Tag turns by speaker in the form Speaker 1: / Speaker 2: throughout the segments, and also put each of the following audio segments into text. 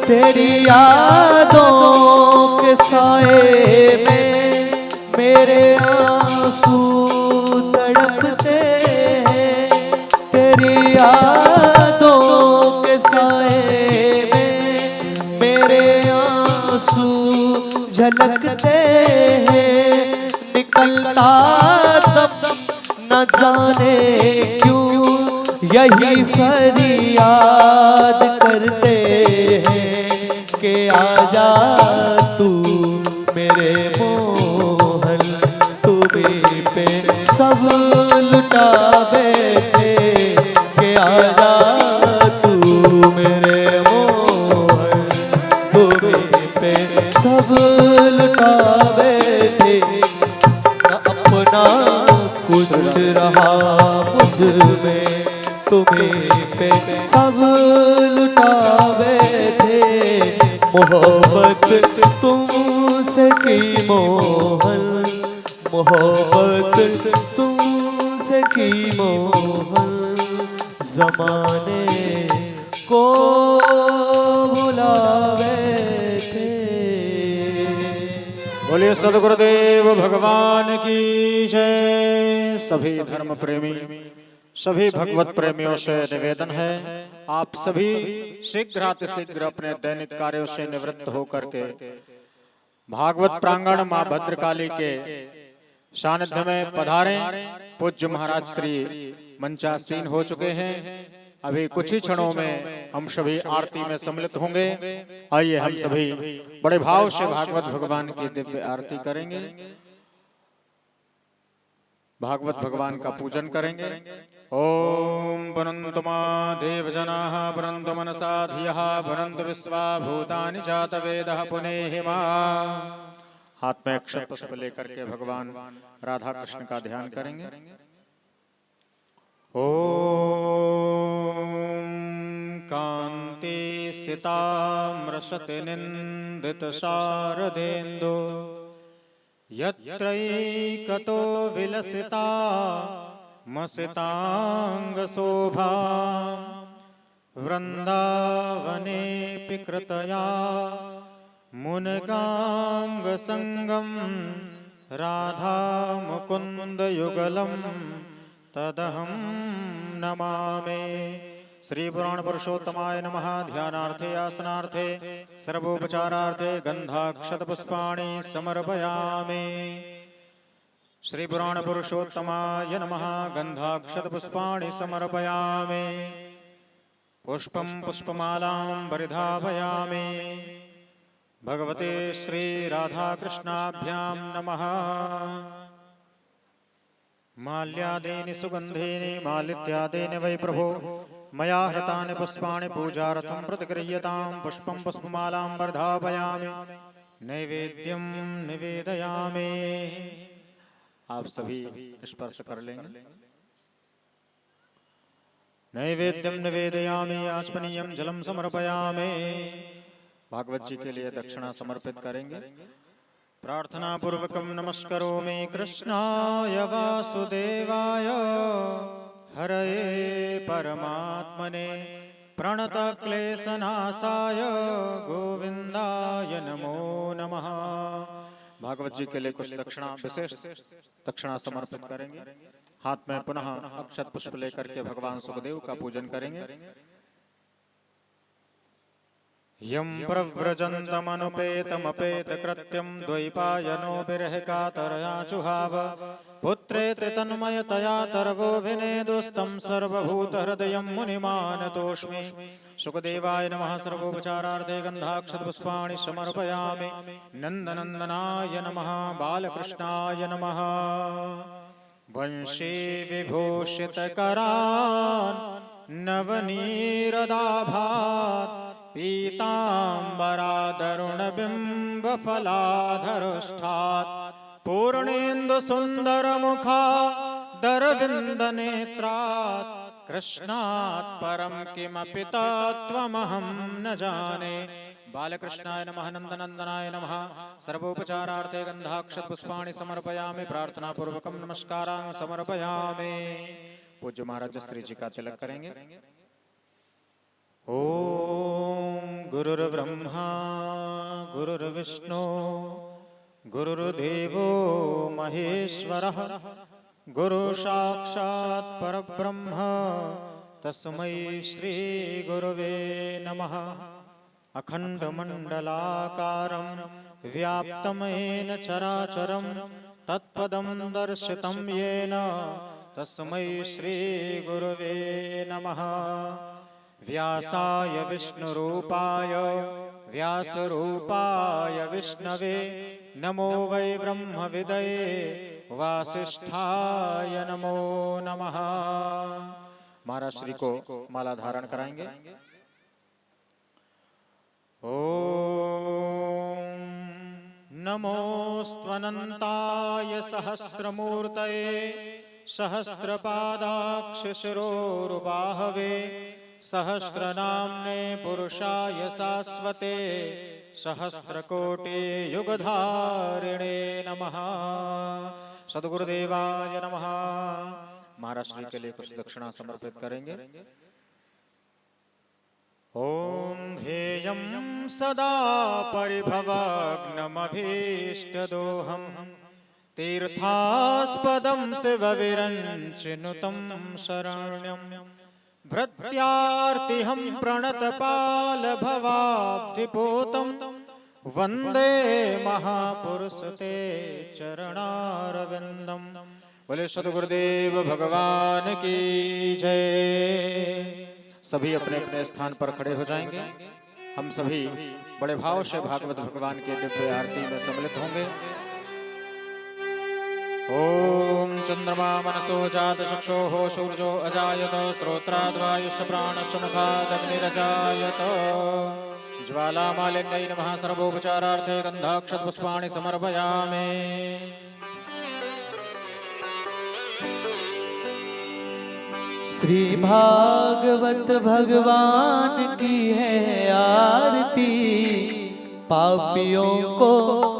Speaker 1: तेरी यादों के साए में मेरे आंसू तड़पते हैं। तेरी यादों के साए में मेरे आंसू झलकते हैं। निकलता तब न जाने क्यों यही फरियाद करते हैं कि आजा तू मेरे मोहन, तू भी पे सब लुटा बैठे। कि आजा तू मेरे मोहन, तू भी पे सब लुटा बैठे। न अपना कुछ रहा मुझ में, तुम्हें पे सब लुटावे थे। मोहब्बत तुमसे की मोहन, मोहब्बत तुमसे की मोहन, जमाने को बुलावे थे।
Speaker 2: बोलिए सद्गुरुदेव भगवान की जय। सभी धर्म प्रेमी, सभी भगवत प्रेमियों से निवेदन है, आप सभी शीघ्रातिशीघ्र अपने दैनिक कार्यों से निवृत्त होकर के भागवत प्रांगण मां भद्रकाली के सानिध्य में पधारें। पूज्य महाराज श्री मंचासीन हो चुके हैं। अभी कुछ ही क्षणों में हम सभी आरती में सम्मिलित होंगे। आइए हम सभी बड़े भाव से भागवत भगवान की दिव्य आरती करेंगे, भागवत भगवान का पूजन करेंगे। ओम वनन्तु मां देवजनाः वनन्तु मनसा धियः वनन्तु विश्वा भूतानि जात वेदः पुनेहि मां। हाथ में अक्षत पुष्प लेकर के भगवान राधा कृष्ण का ध्यान करेंगे। ओम कांति सिताम्रशति निंदित शारदेन्दु यत्रैकतो विलसिता मसितांग शोभा वृंदावनेऽपि कृतया मुनगांग संगम राधा मुकुंद युगलम तदहं नमामि। श्री पुराण पुरुषोत्तमाय नमः। ध्यानार्थे आसनार्थे सर्वोपचारार्थे गंधाक्षत पुष्पाणि समर्पयामि। श्री पुराण पुरुषोत्तमाय नमः। गंधाक्षत पुष्पाणि समर्पयामि। पुष्पं पुष्पमालां परिधावयामि। भगवते श्री राधा कृष्णाभ्यां नमः। माल्यादीनि सुगंधीनि मालित्यादीनि वै प्रभो मया हृतानि पुष्पाणि पूजार्थं प्रतिगृह्यतां। पुष्पं पुष्पमालां वर्धापयामि, नैवेद्यं निवेदयामि। आप सभी स्पर्श कर लेंगे। नैवेद्यं निवेदयामि, आचमनीयं जलं समर्पयामि। भागवत जी के लिए दक्षिणा समर्पित करेंगे। प्रार्थना पूर्वकं नमस्करोमि कृष्णाय वासुदेवाय हरये परमात्मने प्रणतक्लेशनाशाय गोविंदाय नमो नमः। भागवत जी के लिए कुछ दक्षिणा, विशेष दक्षिणा समर्पित करेंगे। हाथ में पुनः अक्षत पुष्प लेकर के भगवान सुखदेव का पूजन करेंगे। यं प्रव्रजन्तमनुपेतमपेतकृत्यं द्वैपायनो विरहकातरया जुहाव पुत्रेति तन्मयतया तर्वो विनेदुस्तं सर्वभूतहृदयं मुनिमानतोऽस्मि। सुखदेवाय नमः। सर्वोपचारार्थे गन्धाक्षतपुष्पाणि समर्पयामि। नन्दनन्दनाय नमः। बालकृष्णाय नमः। वंशी विभूषितकरान् नवनीरदाभात् पीताम्बरादरुणबिम्बफलाधरुष्ठात् पूर्णेन्दुसुन्दरमुखादरविन्दनेत्रात् कृष्णात् परं किमपि तत्त्वमहं न जाने। बालकृष्णाय नमः। नन्दनन्दनाय नमः। सर्वोपचारार्थे गन्धाक्षतपुष्पाणि समर्पयामि। प्रार्थना पूर्वकं नमस्कारां समर्पयामि। पूज्य महाराज श्री जी का तिलक करेंगे। ओम गुरुर्ब्रह्मा गुरुर्विष्णु गुरुर्देवो महेश्वरः गुरु साक्षात् परब्रह्म तस्मै श्री गुरुवे नमः। अखंडमंडलाकारं व्याप्तं येन चराचरं तत्पदं दर्शितं येन तस्मै श्री गुरुवे नमः। व्यासाय विष्णुरूपाय व्यासरूपाय विष्णवे नमो वै ब्रह्मविदये वासिष्ठाय नमो नमः। महाराज श्री को माला धारण कराएंगे। ओम नमोस्त्वनन्ताय सहस्रमूर्तये सहस्रपादाक्ष शिरोरुबाहवे सहस्रनाम्ने पुरुषाय शाश्वते सहस्रकोटि युगधारिणे नमः। सद्गुरुदेवाय नमः। महाराज श्री के लिए कुछ दक्षिणा समर्पित करेंगे। ओम ध्येयं सदा परिभवग्नमभीष्टदोहं तीर्थास्पदं शिवविरञ्चिनुतं शरण्यं भृत्यार्तिहं प्रणतपालभवाब्धिपूतं वन्दे महापुरुष ते चरणारविन्दं। बोले सद्गुरुदेव भगवान की जय। सभी अपने अपने स्थान पर खड़े हो जाएंगे। हम सभी बड़े भाव से भागवत भगवान के दिव्य आरती में सम्मिलित होंगे। ओम चंद्रमा मनसो जात चक्षुः सूर्यो अजायत श्रोत्राद्वायुष्य प्राणस्य मुखादग्निरजायत ज्वालामालिन्यै नमः। सर्वोपचारार्थे गन्धाक्षतपुष्पाणि समर्पयामि।
Speaker 1: श्री भागवत भगवान की है आरती, पापियों को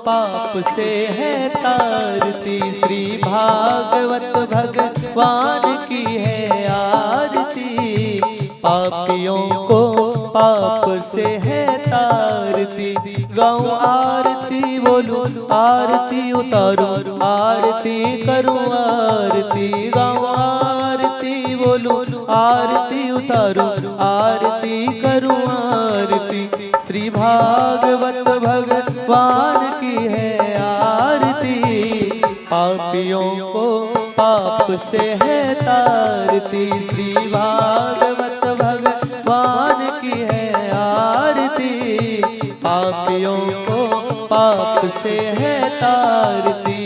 Speaker 1: पाप से है तारती। श्री भागवत भगवान की है आरती, पापियों को पाप से है तारती। गाऊं आरती बोलूं आरती उतारूं आरती करूं आरती। गाऊं आरती बोलूं आरती उतारूं आरती करूं आरती। श्री भागवत भगवान की है आरती, पापियों को पाप से है तारती। श्री भागवत भगवान की है आरती, पापियों को पाप से है तारती।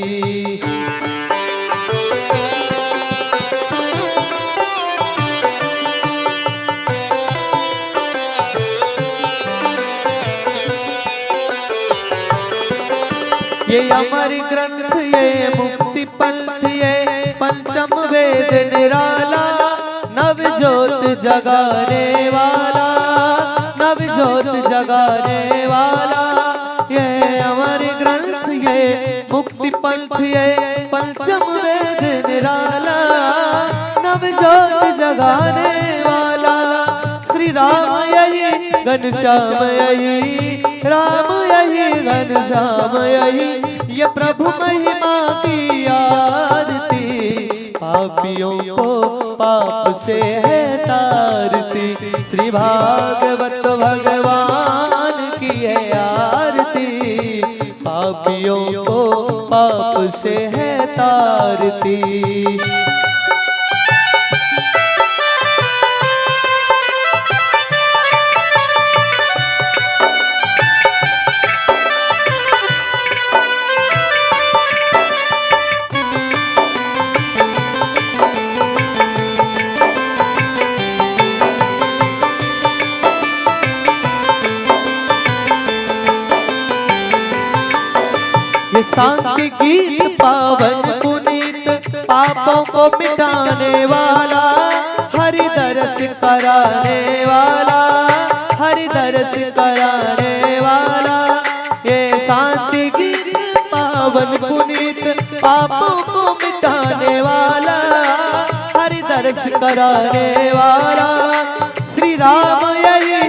Speaker 1: ये अमर ग्रंथ ये मुक्ति पंथ ये पंचम वेद निराला, नव ज्योत जगाने वाला नव ज्योत जगाने वाला। ये अमर ग्रंथ ये मुक्ति पंथ ये पंचम वेद निराला, नव ज्योत जगाने वाला। श्री राम यही घनश्याम यही राम यही घनश्याम यही, ये प्रभु महिमा की आरती, पापियों को पाप से है तारती। श्री भागवत भगवान की है आरती, पापियों को पाप से है तारती। ये शांति गीत पावन पुनीत, पापों को मिटाने वाला, हरि दर्श कराने वाला, हरि दर्श कराने वाला। ये शांति गीत पावन पुनीत, पापों को मिटाने वाला, हरि दर्श कराने वाला। श्री राम यही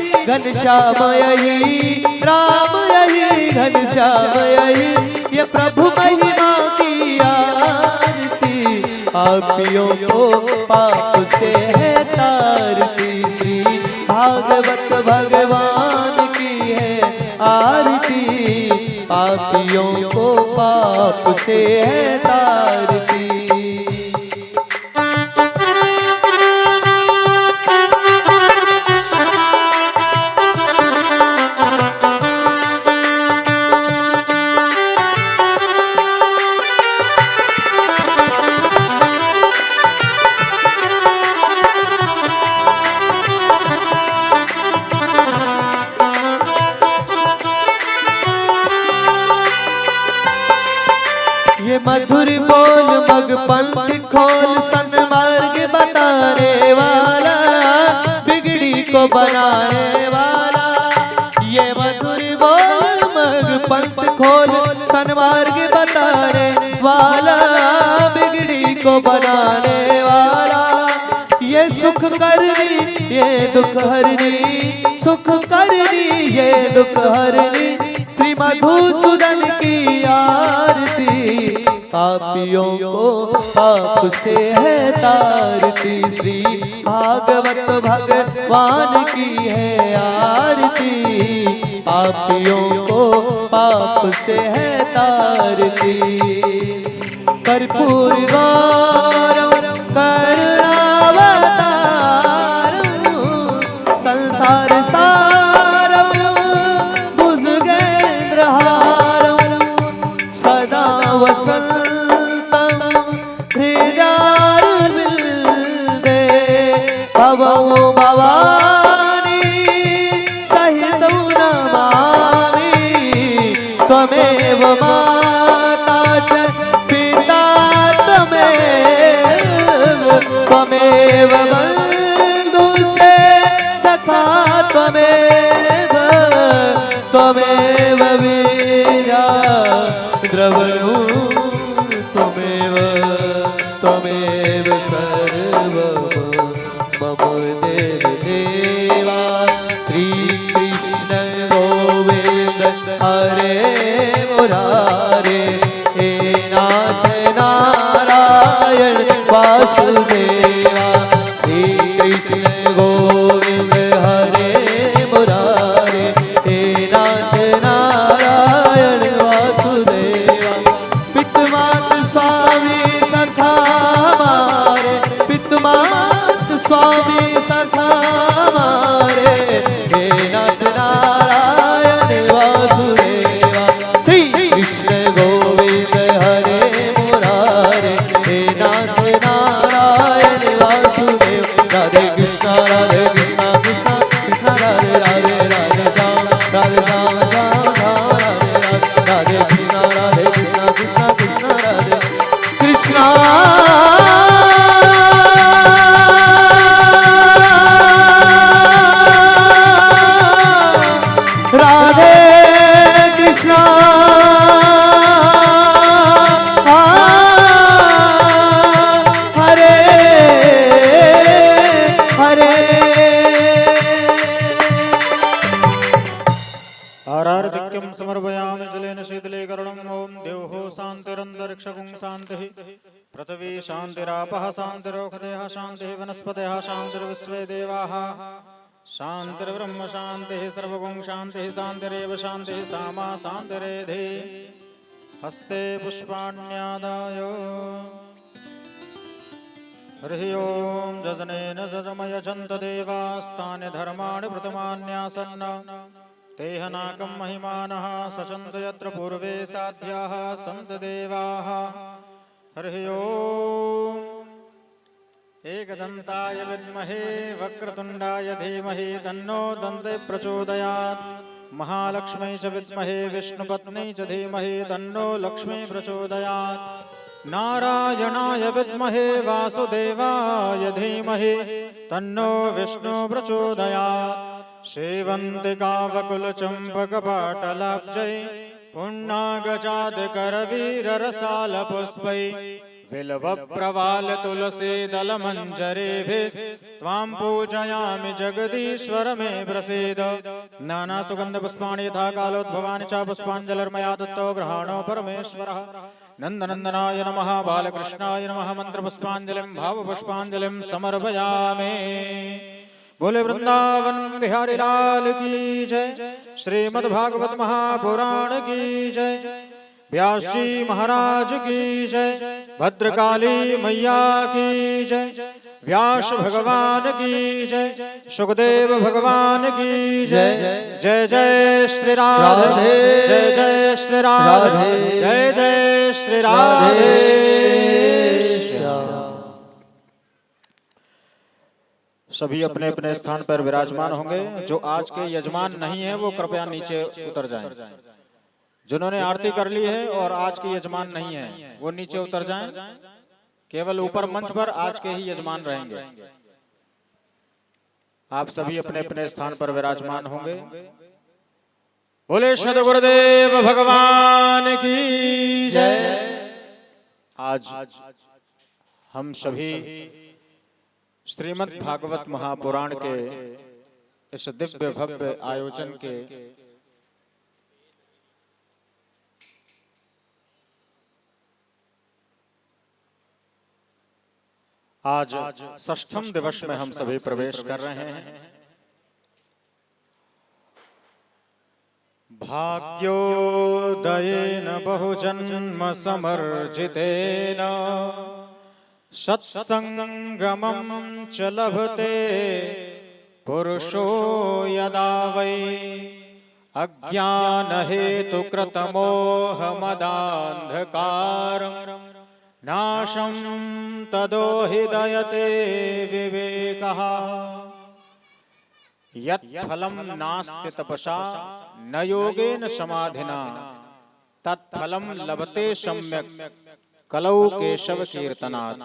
Speaker 1: घनश्याम यही, राम यही घनश्याम यही, ये प्रभु महिमा की आरती। पापियों को पाप से है तारती, श्री भागवत भगवान की है आरती। पापियों को पाप से है तारती। ये मधुर बोल मग पंथ खोल, सन्मार्ग बताने वाला, बिगड़ी को बनाने वाला। ये मधुर बोल मग पंथ खोल, सन्मार्ग बताने वाला, बिगड़ी को बनाने वाला। ये सुख करनी ये दुख हरनी, सुख करनी ये दुख हरनी, श्री मधुसूदन की आरती। पापियों को पाप से है तारती, श्री भागवत भगवान की है आरती। पापियों को पाप से है तारती। कर्पूर गौरव करुणावतारं, संसार सारं भुजगेन्द्रहारं, सदा वसन्तं हृदयारविन्दे, भवो भवानी सहितं नमामि। त्वमेव माता च पिता त्वमेव बन्धु से सखा त्वमेव, त्वमेव वीरा द्रवणो त्वमेव, त्वमेव सर्वं मम देव देवा। श्री कृष्ण गोविंद हरे मुरारे, हे नाथ नारायण वासुदेवा। श्री कृष्ण गोविंद हरे मुरारे, हे नाथ नारायण वासुदेवा। पितृमात स्वामी सखा मारे, पितृमात स्वामी सखा मारे, हे नाथ नारायण वासुदेवा। श्री कृष्ण गोविंद हरे मुरारे, हे नाथ नारायण वासुदेव। राधे कृष्णा कृष्णा कृष्णा राधे राधे, राधे श्याम राधे श्याम श्याम श्याम राधे राधे। राधे कृष्णा कृष्णा कृष्णा राधे कृष्णा। राधे कृष्णा हरे हरे।
Speaker 2: आरार्धिक्यं समर्पयामि जलेन शीतले करुणम्। ओम देवः शान्तिरन्तरिक्षगुं शान्तिः, पृथिवी शान्तिरापः शान्तिरोषधयः शान्तिः, वनस्पतयः शान्तिर्विश्वे देवाः शान्तिर्ब्रह्म शान्तिः, सर्वगुं शान्तिः शान्तिरेव शान्तिः, सामा शान्तिरेधि। हस्ते पुष्पाण्यादाय हरिः ओं जजनेन जजमयजन्त देवास्तानि धर्माणि प्रथमान्यासन्न, तेह नाकं महिमानः सचन्त यत्र पूर्वे साध्याः सन्त देवाः। हरिः ओं एकदन्ताय विद्महे वक्रतुण्डाय धीमहि तन्नो दन्ते प्रचोदयात्। महालक्ष्मी च विद्महे विष्णुपत्नी च धीमहि तन्नो लक्ष्मी प्रचोदयात्। नारायणाय विद्महे वासुदेवाय धीमहि तन्नो विष्णु प्रचोदयात्। सेवन्तिकावकुलचम्पकपाटलाब्जै पुण्णागजातकरवीररसालपुष्पै बिल्वप्रवाल तुलसी दल मंजरेभिः त्वां पूजयामि जगदीश्वर मे प्रसीद। नाना सुगंध पुष्पाणि यथा कालोद्भवानि च पुष्पाञ्जलिर्मया दत्तो गृहाणो परमेश्वरः। नन्दनन्दनाय नमः बालकृष्णाय नमः मंत्रपुष्पाञ्जलिं भावपुष्पाञ्जलिं समर्पयामि। बोले वृंदावन बिहारी लाल की जय। श्रीमद्भागवत महापुराण की जय। व्यास जी महाराज की जय। भद्रकाली मैया की जय। व्यास भगवान की जय। सुखदेव भगवान की जय। जय जय श्री राधे। जय जय श्री राधे। जय जय श्री राधे। सभी अपने अपने स्थान पर विराजमान होंगे। जो आज के यजमान नहीं है वो कृपया नीचे उतर जाएं। जिन्होंने आरती कर ली है और आज के यजमान नहीं है वो नीचे उतर जाएं। केवल ऊपर मंच पर आज के ही यजमान रहेंगे। आप सभी अपने अपने स्थान पर विराजमान होंगे। बोले सद्गुरुदेव भगवान की जय। आज हम सभी श्रीमद् भागवत महापुराण के इस दिव्य भव्य आयोजन के आज षष्ठम दिवस में हम सभी प्रवेश कर रहे हैं। भाग्योदयेन बहुजन्म समर्जितेन सत्संगमं च लभते पुरुषो यदा वै अज्ञानहेतुकृतमोहमदान्धकारं नाशं तदो हि दयते विवेकः। यत्फलं नास्ति तपसा न योगेन समाधिना तत्फलं लभते सम्यक् कलौ केशव कीर्तनात्।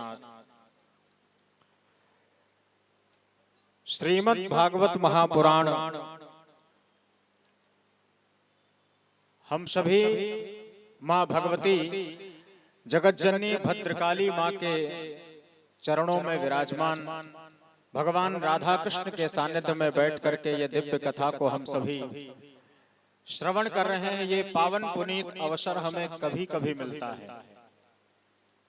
Speaker 2: श्रीमद् भागवत महापुराण हम सभी माँ भगवती जगतजननी भद्रकाली माँ के चरणों में विराजमान भगवान राधा कृष्ण के सानिध्य में बैठ करके ये दिव्य कथा को हम सभी श्रवण कर रहे हैं। ये पावन पुनीत अवसर हमें कभी कभी मिलता है।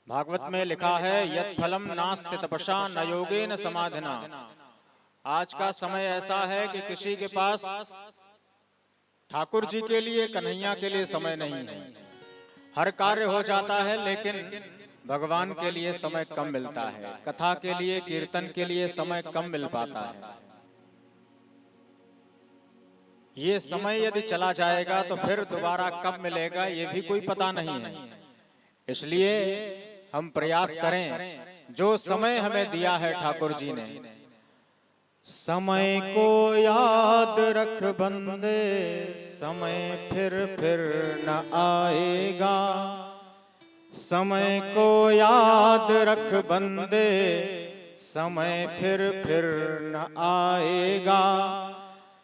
Speaker 2: भागवत में लिखा है यत् फलम नास्ति तपसा न योगेन समाधिना। आज का समय ऐसा है कि किसी के पास ठाकुर जी के लिए कन्हैया के लिए समय नहीं है। हर कार्य हो जाता है लेकिन भगवान के लिए समय कम मिलता है। कथा के लिए कीर्तन के लिए समय कम मिल पाता है। ये समय यदि चला जाएगा तो फिर दोबारा कब मिलेगा ये भी कोई पता नहीं है। इसलिए हम प्रयास करें जो समय हमें दिया है ठाकुर जी ने। समय को याद रख बंदे समय फिर न आएगा। समय को याद रख बंदे समय फिर न आएगा।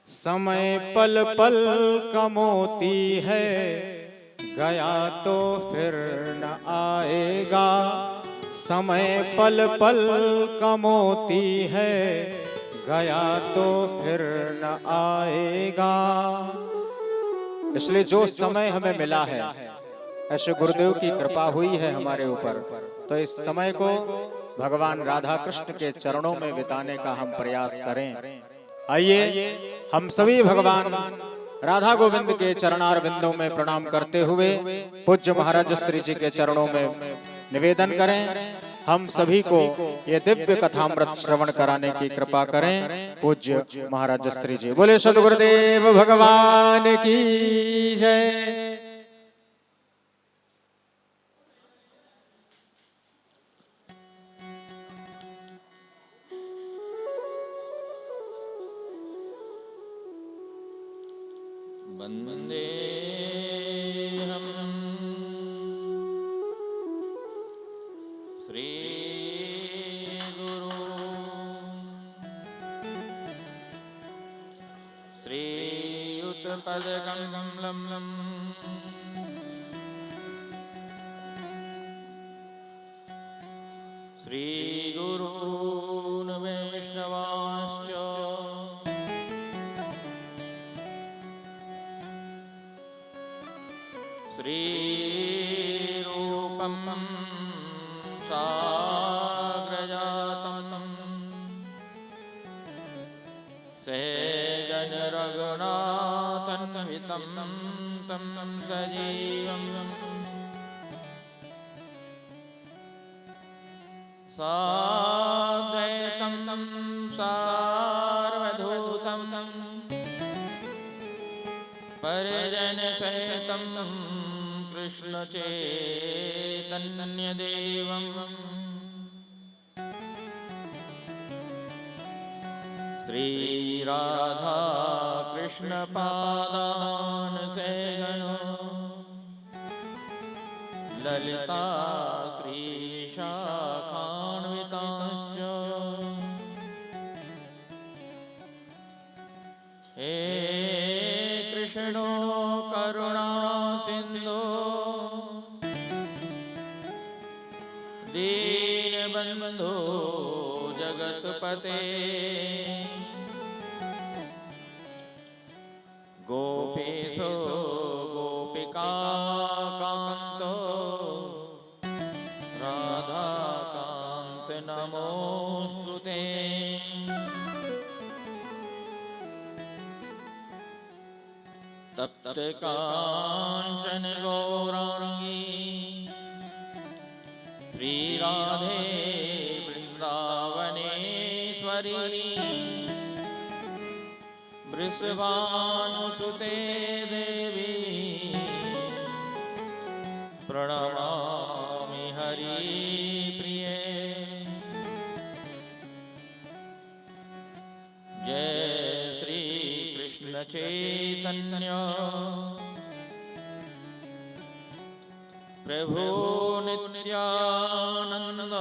Speaker 2: समय पल पल का मोती है गया तो फिर न आएगा। समय पल पल का मोती है गया तो फिर न आएगा। इसलिए जो समय हमें मिला है ऐसे गुरुदेव की कृपा हुई है हमारे ऊपर, तो इस समय को भगवान राधा कृष्ण के चरणों में बिताने का हम प्रयास करें। आइए हम सभी भगवान राधा गोविंद के चरणारविंदों में प्रणाम करते हुए पूज्य महाराज श्री जी के चरणों में निवेदन करें हम सभी को ये दिव्य कथामृत श्रवण कराने की कृपा करें। पूज्य महाराज श्री जी। बोले सद्गुरुदेव भगवान की जय।
Speaker 3: वंदे हम श्री गुरु श्रीयुत पदकमलम् श्रीगुरून् वैष्णवांश्च श्रीरूपं साग्रजातं सहगण रघुनाथन्वितं तं सजीवम् साद्वैतं सार्वभूतं परिजनसहितं कृष्णचैतन्यदेवम् श्रीराधा कृष्णपादान् सहगणो ललिता श्रीशाखान्वितांश्च हे कृष्णो करुणा सिन्धो दीनबन्धो जगत्पते गोपेशो गोपिकान्तो राधाकान्त नमोऽस्तु ते तप्त काञ्चन गौराङ्गी श्रीराधे वृन्दावनेश्वरी वृषभानुसुते देवी प्रणमामि हरिप्रिये जय श्री कृष्ण चैतन्य प्रभु नित्यानंद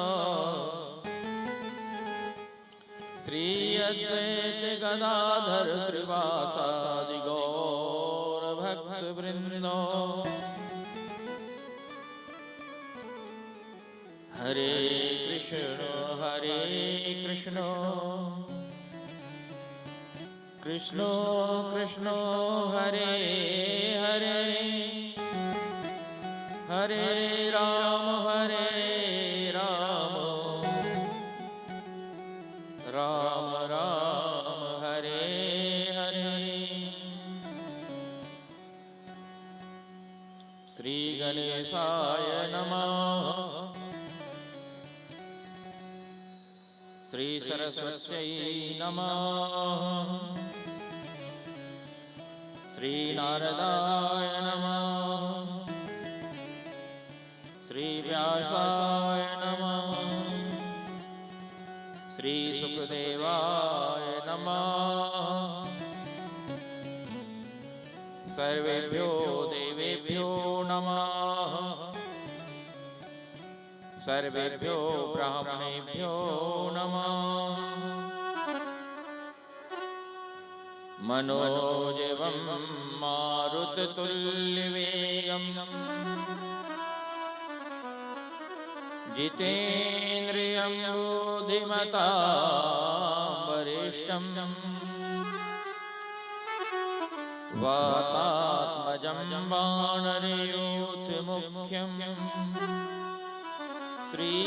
Speaker 3: श्री अद्वैत गदाधर श्रीवासादि गौर भक्त वृंद हरे कृष्ण कृष्ण कृष्ण हरे हरे हरे राम राम राम हरे हरे। श्री गणेशाय नमः। श्री सरस्वत्यै नमः। श्री नारदाय नमः। श्री व्यासाय नमः। श्री सुखदेवाय नमः। सर्वेभ्यो देवेभ्यो नमः। सर्वेभ्यो ब्राह्मणेभ्यो नमः। मनोजवं मारुततुल्यवेगं जितेन्द्रियं बुद्धिमतां वरिष्ठं वातात्मजं वानरयूथमुख्यं श्रीरामदूतं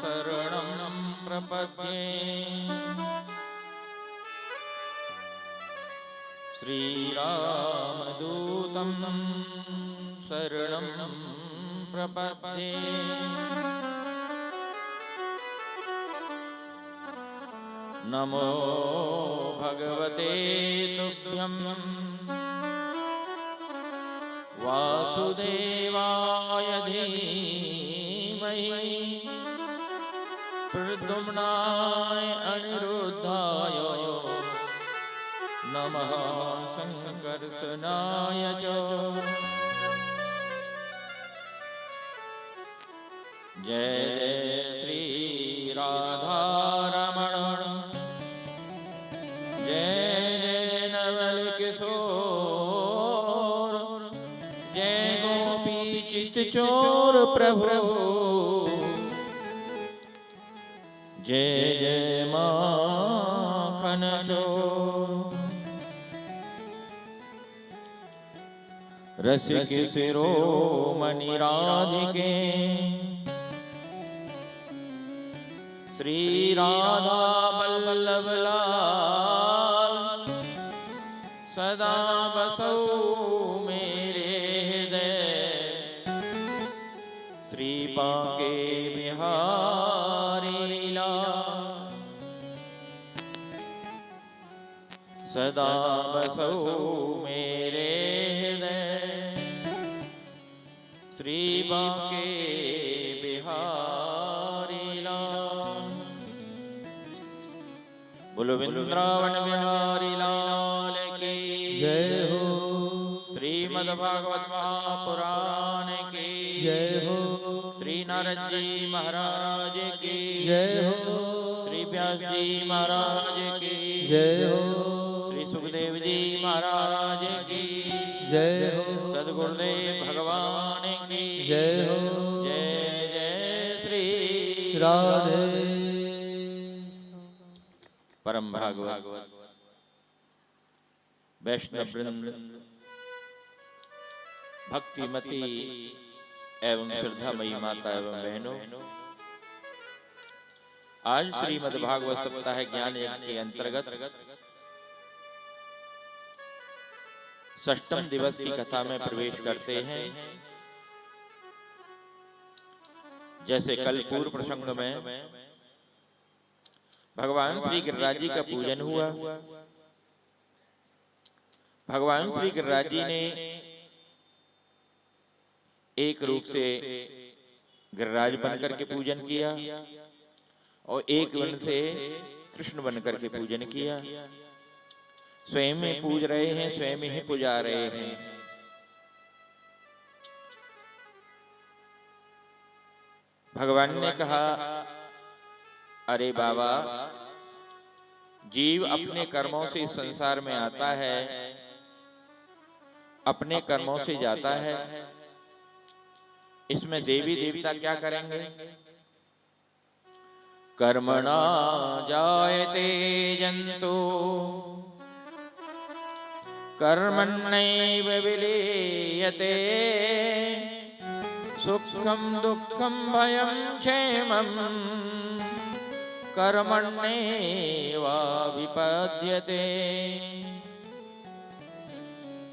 Speaker 3: शरणं प्रपद्ये। श्रीरामदूतं शरणं प्रपद्ये। नमो भगवते तुभ्यं वासुदेवाय धीमहि प्रद्युम्नाय अनिरुद्धाय नमः संकर्षणाय च। जय जय श्री राधारमण जय जय नवल किशोर जय गोपी चित चोर प्रभु जय जय माखन चोर रसिक शिरोमणि राधिके श्री राधा वल्लभ लाल सदा बसौ मेरे हृदय श्री बांके बिहारी लाल सदा बसौ मेरे हृदय श्री बांके बिहारी लाल। बोलो वृंदावन बिहारी लाल की
Speaker 1: जय हो।
Speaker 3: श्रीमद्भागवत महापुराण की
Speaker 1: जय हो।
Speaker 3: श्री नारद जी महाराज की
Speaker 1: जय हो।
Speaker 3: श्री व्यास जी महाराज की
Speaker 1: जय हो।
Speaker 3: श्री सुखदेव जी महाराज की
Speaker 1: जय हो।
Speaker 3: सद्गुरुदेव भगवान की
Speaker 1: जय हो।
Speaker 3: जय जय श्री
Speaker 1: राधे।
Speaker 3: परम भागवत वैष्णव वृंद, भक्तिमती एवं श्रद्धामयी माता एवं बहनों, आज श्रीमद् भागवत सप्ताह ज्ञान यज्ञ के अंतर्गत षष्ठम दिवस की कथा में प्रवेश करते हैं। जैसे कल पूर्व प्रसंग में भगवान श्री गिरिराज जी का पूजन हुआ। भगवान श्री गिरिराज जी ने एक रूप से गिरिराज बनकर के पूजन किया और एक वन से कृष्ण बनकर के पूजन किया। स्वयं में पूज रहे हैं, स्वयं ही पुजा रहे हैं। भगवान ने कहा, अरे बाबा, जीव अपने कर्मों से इस संसार में आता है, अपने कर्मों से जाता है, इसमें देवी देवता क्या करेंगे? कर्मणा जायते जंतु कर्मण्यैव विलीयते सुखम दुखम भयं क्षेमं कर्मण्येवा विपद्यते।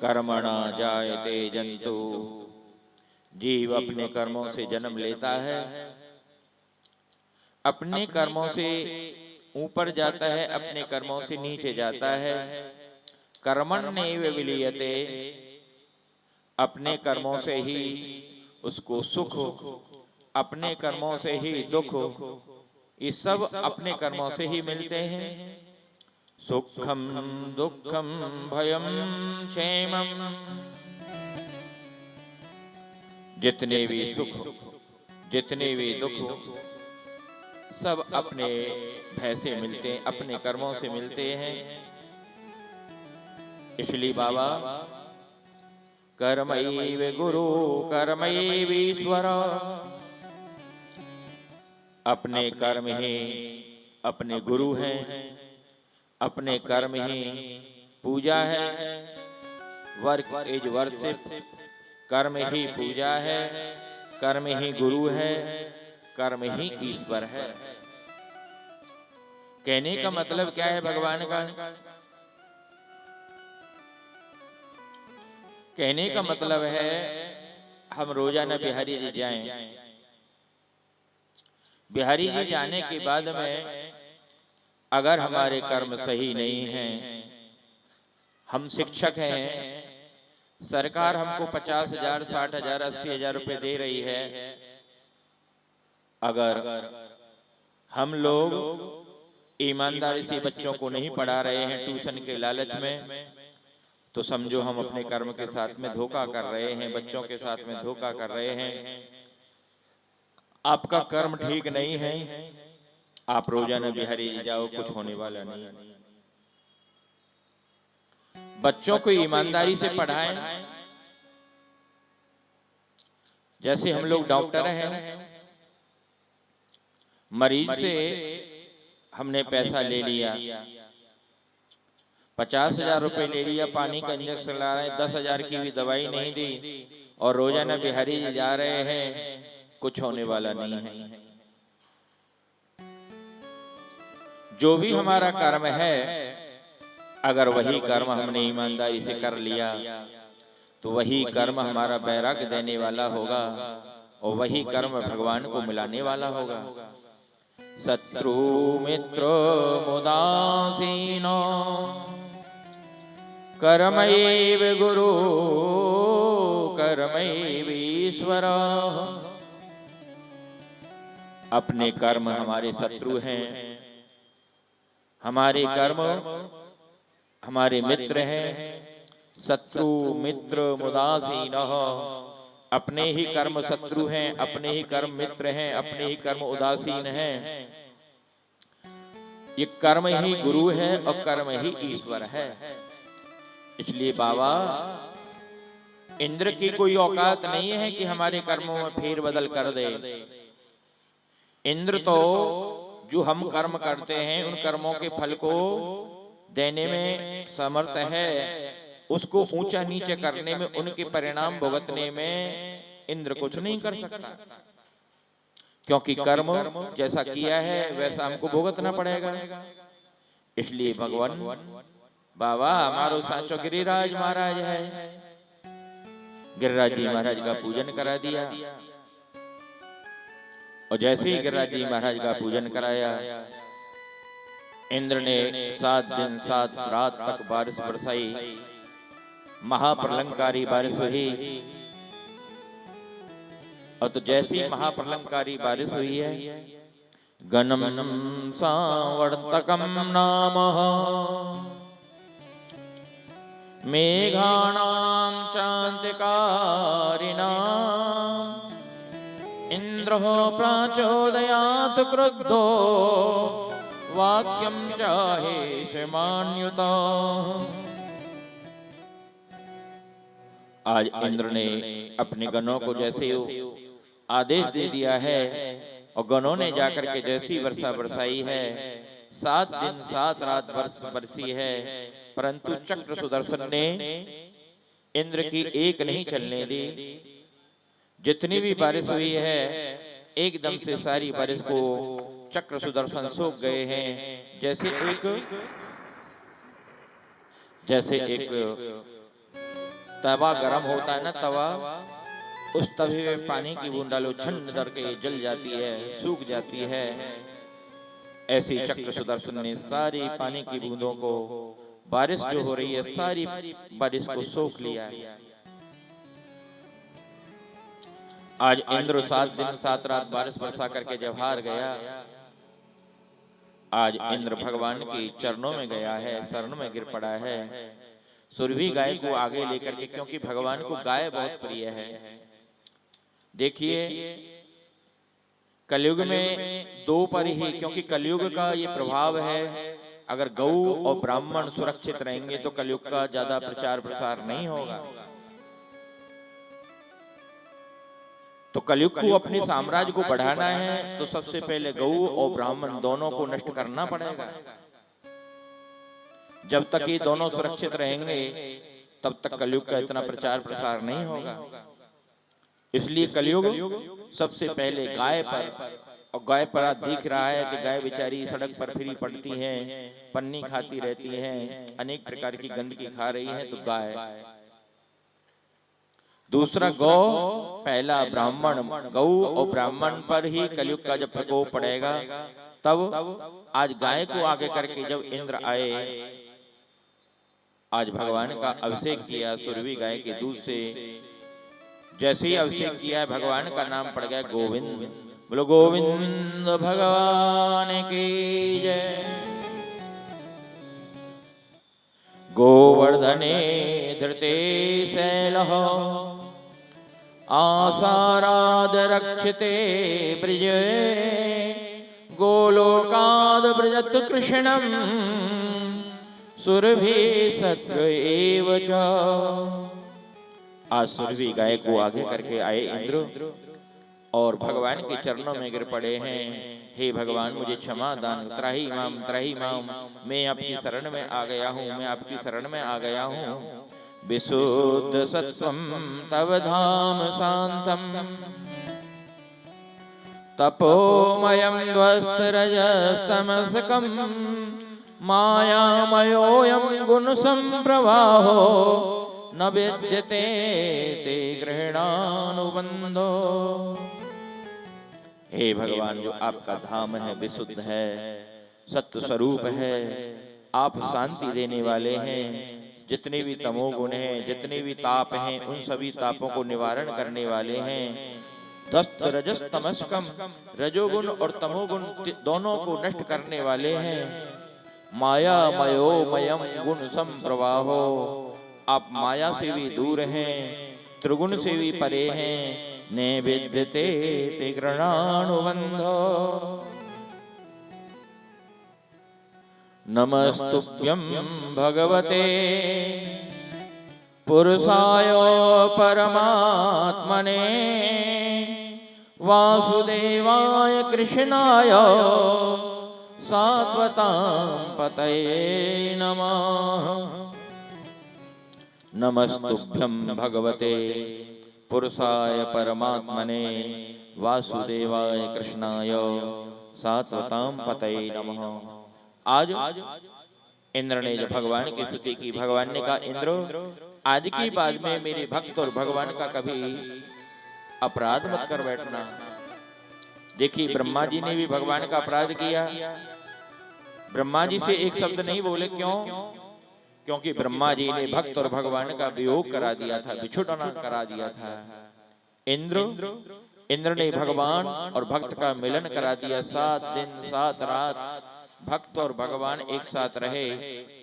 Speaker 3: कर्मणा जायते जंतु, जीव अपने कर्मों से जन्म लेता है, अपने कर्मों से ऊपर जाता है, अपने कर्मों से नीचे जाता है। कर्मण्येव विलीयते, अपने कर्मों से ही उसको सुख, अपने कर्मों से ही दुख, ये सब अपने कर्मों से ही मिलते हैं। सुखम दुखम भयम क्षेमम, जितने भी सुख, जितने भी दुख, सब अपने भय से मिलते हैं, अपने कर्मों से मिलते हैं। इसलिए बाबा, कर्मैव गुरु कर्मैव ईश्वर, अपने कर्म ही अपने गुरु हैं, अपने कर्म ही पूजा है। वर्क इज वर्शिप, कर्म ही पूजा है, कर्म ही गुरु है, कर्म ही ईश्वर है। कहने का मतलब क्या है भगवान का? कहने का मतलब है, हम रोजाना बिहारी जी जाएं, बिहारी जी जाने के बाद में अगर हमारे कर्म सही नहीं हैं, हम शिक्षक हैं, सरकार हमको 50,000, 60,000, 80,000 रुपए दे रही है, अगर हम लोग ईमानदारी से बच्चों को नहीं पढ़ा रहे हैं ट्यूशन के लालच में, तो समझो हम अपने कर्म के साथ में धोखा कर रहे हैं, बच्चों के साथ में धोखा कर रहे हैं। आपका कर्म ठीक नहीं है, आप रोजाना बिहारी जाओ, कुछ होने वाला नहीं। बच्चों को ईमानदारी से पढ़ाएं। जैसे हम लोग डॉक्टर हैं, मरीज से हमने पैसा ले लिया, 50,000 रुपए ले लिया, पानी का इंजेक्शन ला रहे हैं, 10,000 की भी दवाई नहीं दी और रोजाना बिहारी जी जा रहे हैं, कुछ होने वाला नहीं है। जो भी हमारा कर्म है, अगर वही कर्म हमने ईमानदारी से कर लिया तो वही कर्म हमारा वैराग्य देने वाला होगा और वही कर्म भगवान को मिलाने वाला होगा। शत्रु मित्र मुदासीनो कर्मैव गुरु कर्मैव ईश्वर। अपने कर्म हमारे शत्रु हैं, हमारे कर्म हमारे मित्र हैं। शत्रु मित्र मुदासीन, अपने ही कर्म शत्रु हैं, अपने ही कर्म मित्र हैं, अपने ही कर्म उदासीन हैं। ये कर्म ही गुरु है और कर्म ही ईश्वर है। इसलिए बाबा, इंद्र की कोई औकात नहीं है कि हमारे कर्मों में फेर बदल कर दे। इंद्र तो जो हम कर्म करते हैं उन कर्मों के फल को देने में समर्थ है, उसको ऊंचा नीचे करने में, उनके परिणाम भुगतने में इंद्र कुछ नहीं कर सकता, क्योंकि कर्म जैसा किया है वैसा हमको भुगतना पड़ेगा। इसलिए भगवान बाबा हमारो सांचो गिरिराज महाराज है, गिरिराज जी महाराज का पूजन करा दिया और जैसे ही गिरिराज जी महाराज का पूजन कराया, इंद्र ने 7 दिन 7 रात तक बारिश बरसाई, महाप्रलंकारी बारिश हुई। और तो जैसी महाप्रलंकारी बारिश हुई है, गणम सावर्तकम नाम मेघानां चान्तिकारिणां इंद्रो प्रचोदयात् क्रुद्धो वाक्यं चाहे श्रीमान्युता। आज इंद्र ने अपने गणों को जैसे आदेश दे दिया है और गणों ने जाकर के जैसी वर्षा बरसाई है, 7 दिन 7 रात बरसी है, परंतु चक्र सुदर्शन ने इंद्र की एक नहीं चलने दी। जितनी भी बारिश हुई है एकदम से सारी बारिश को चक्र सुदर्शन सोख गए हैं। जैसे एक तवा गरम होता है ना, तवा, उस तवे में पानी की बूंद डालो, छन्न करके जल जाती है, सूख जाती है। ऐसे चक्र सुदर्शन ने सारी पानी की बूंदों को, बारिश जो हो रही है सारी बारिश को सोख लिया। आज इंद्र 7 दिन 7 रात बारिश बरसा करके जब हार गया, आज इंद्र भगवान के चरणों में गया है, शरण में गिर पड़ा है। सुरभि गाय को आगे लेकर के, क्योंकि भगवान को गाय बहुत प्रिय है। देखिए कलयुग में 2 पर ही, क्योंकि कलयुग का ये प्रभाव है, अगर गौ और ब्राह्मण सुरक्षित रहेंगे तो कलयुग का ज्यादा प्रचार प्रसार नहीं होगा। तो कलयुग को अपने साम्राज्य को बढ़ाना है तो सबसे पहले गौ और ब्राह्मण दोनों को नष्ट करना पड़ेगा। जब तक ये दोनों सुरक्षित रहेंगे तब तक कलयुग का इतना प्रचार प्रसार नहीं होगा। इसलिए कलयुग सबसे पहले गाय पर, और गाय पर आज दिख रहा है कि गाय बेचारी सड़क पर फिरी पड़ती हैं, पन्नी खाती रहती हैं, अनेक प्रकार की गंदगी खा रही हैं, तो गाय। दूसरा गौ, पहला ब्राह्मण। गौ और ब्राह्मण पर ही कलयुग का जब प्रकोप पड़ेगा, तब आज गाय को आगे करके जब इंद्र आए, आज भगवान का अभिषेक किया सुरभि गाय के दूध से। जैसे ही अभिषेक किया, भगवान का नाम पड़ गया गोविंद। बोलो गोविंद भगवान की जय। गोवर्धने धृते शैलः आसाराद रक्षिते ब्रजे गोलोकाद ब्रजत कृष्णम सुरभि सत्र एव च। आज सुरभि गाय को आगे करके आए इंद्र और भगवान के चरणों में गिर पड़े हैं। हे भगवान मुझे क्षमा दान, त्राहि माम, मैं आपकी शरण में आ गया हूँ, मैं आपकी शरण में आ गया हूँ। विशुद्ध सत्वम तव धाम शांतम, तपोमयं ध्वस्तरजस्तमसकं, मायामयोऽयं गुणसंप्रवाहो, न विद्यते ते ग्रहणानुबंधो। हे भगवान, जो आपका धाम है विशुद्ध है, सत्य स्वरूप है, आप शांति देने वाले हैं। जितने भी तमोगुण हैं, जितने भी ताप हैं, उन सभी तापों को निवारण करने वाले हैं। ध्वस्त रजस तमस्कम, रजोगुण और तमोगुण दोनों को नष्ट करने वाले हैं। माया मयोमयम गुण संप्रवाहो, आप माया से भी दूर हैं, त्रिगुण से भी परे हैं। ने विद्यते ते ग्रहणानुबंधो, नमस्तुभ्यं भगवते पुरुषाय परमात्मने, वासुदेवाय कृष्णाय सात्वतां पतये नमः। नमस्तुभ्यं भगवते पुरुषाय परमात्मने, वासुदेवाय कृष्णाय सात्वतां पतये नमः। आज इंद्र ने जब भगवान की स्तुति की, भगवान ने कहा इंद्र आज की बाद में मेरे भक्त और भगवान का कभी अपराध मत कर बैठना। देखिए ब्रह्मा जी ने भी भगवान का अपराध किया, ब्रह्मा जी से एक शब्द नहीं बोले। क्यों? क्योंकि ब्रह्मा जी ने भक्त और भगवान का वियोग करा दिया था, बिछुड़ना करा दिया था। इंद्र ने भगवान और भक्त का मिलन करा दिया। 7 दिन 7 रात भक्त और भगवान एक साथ रहे।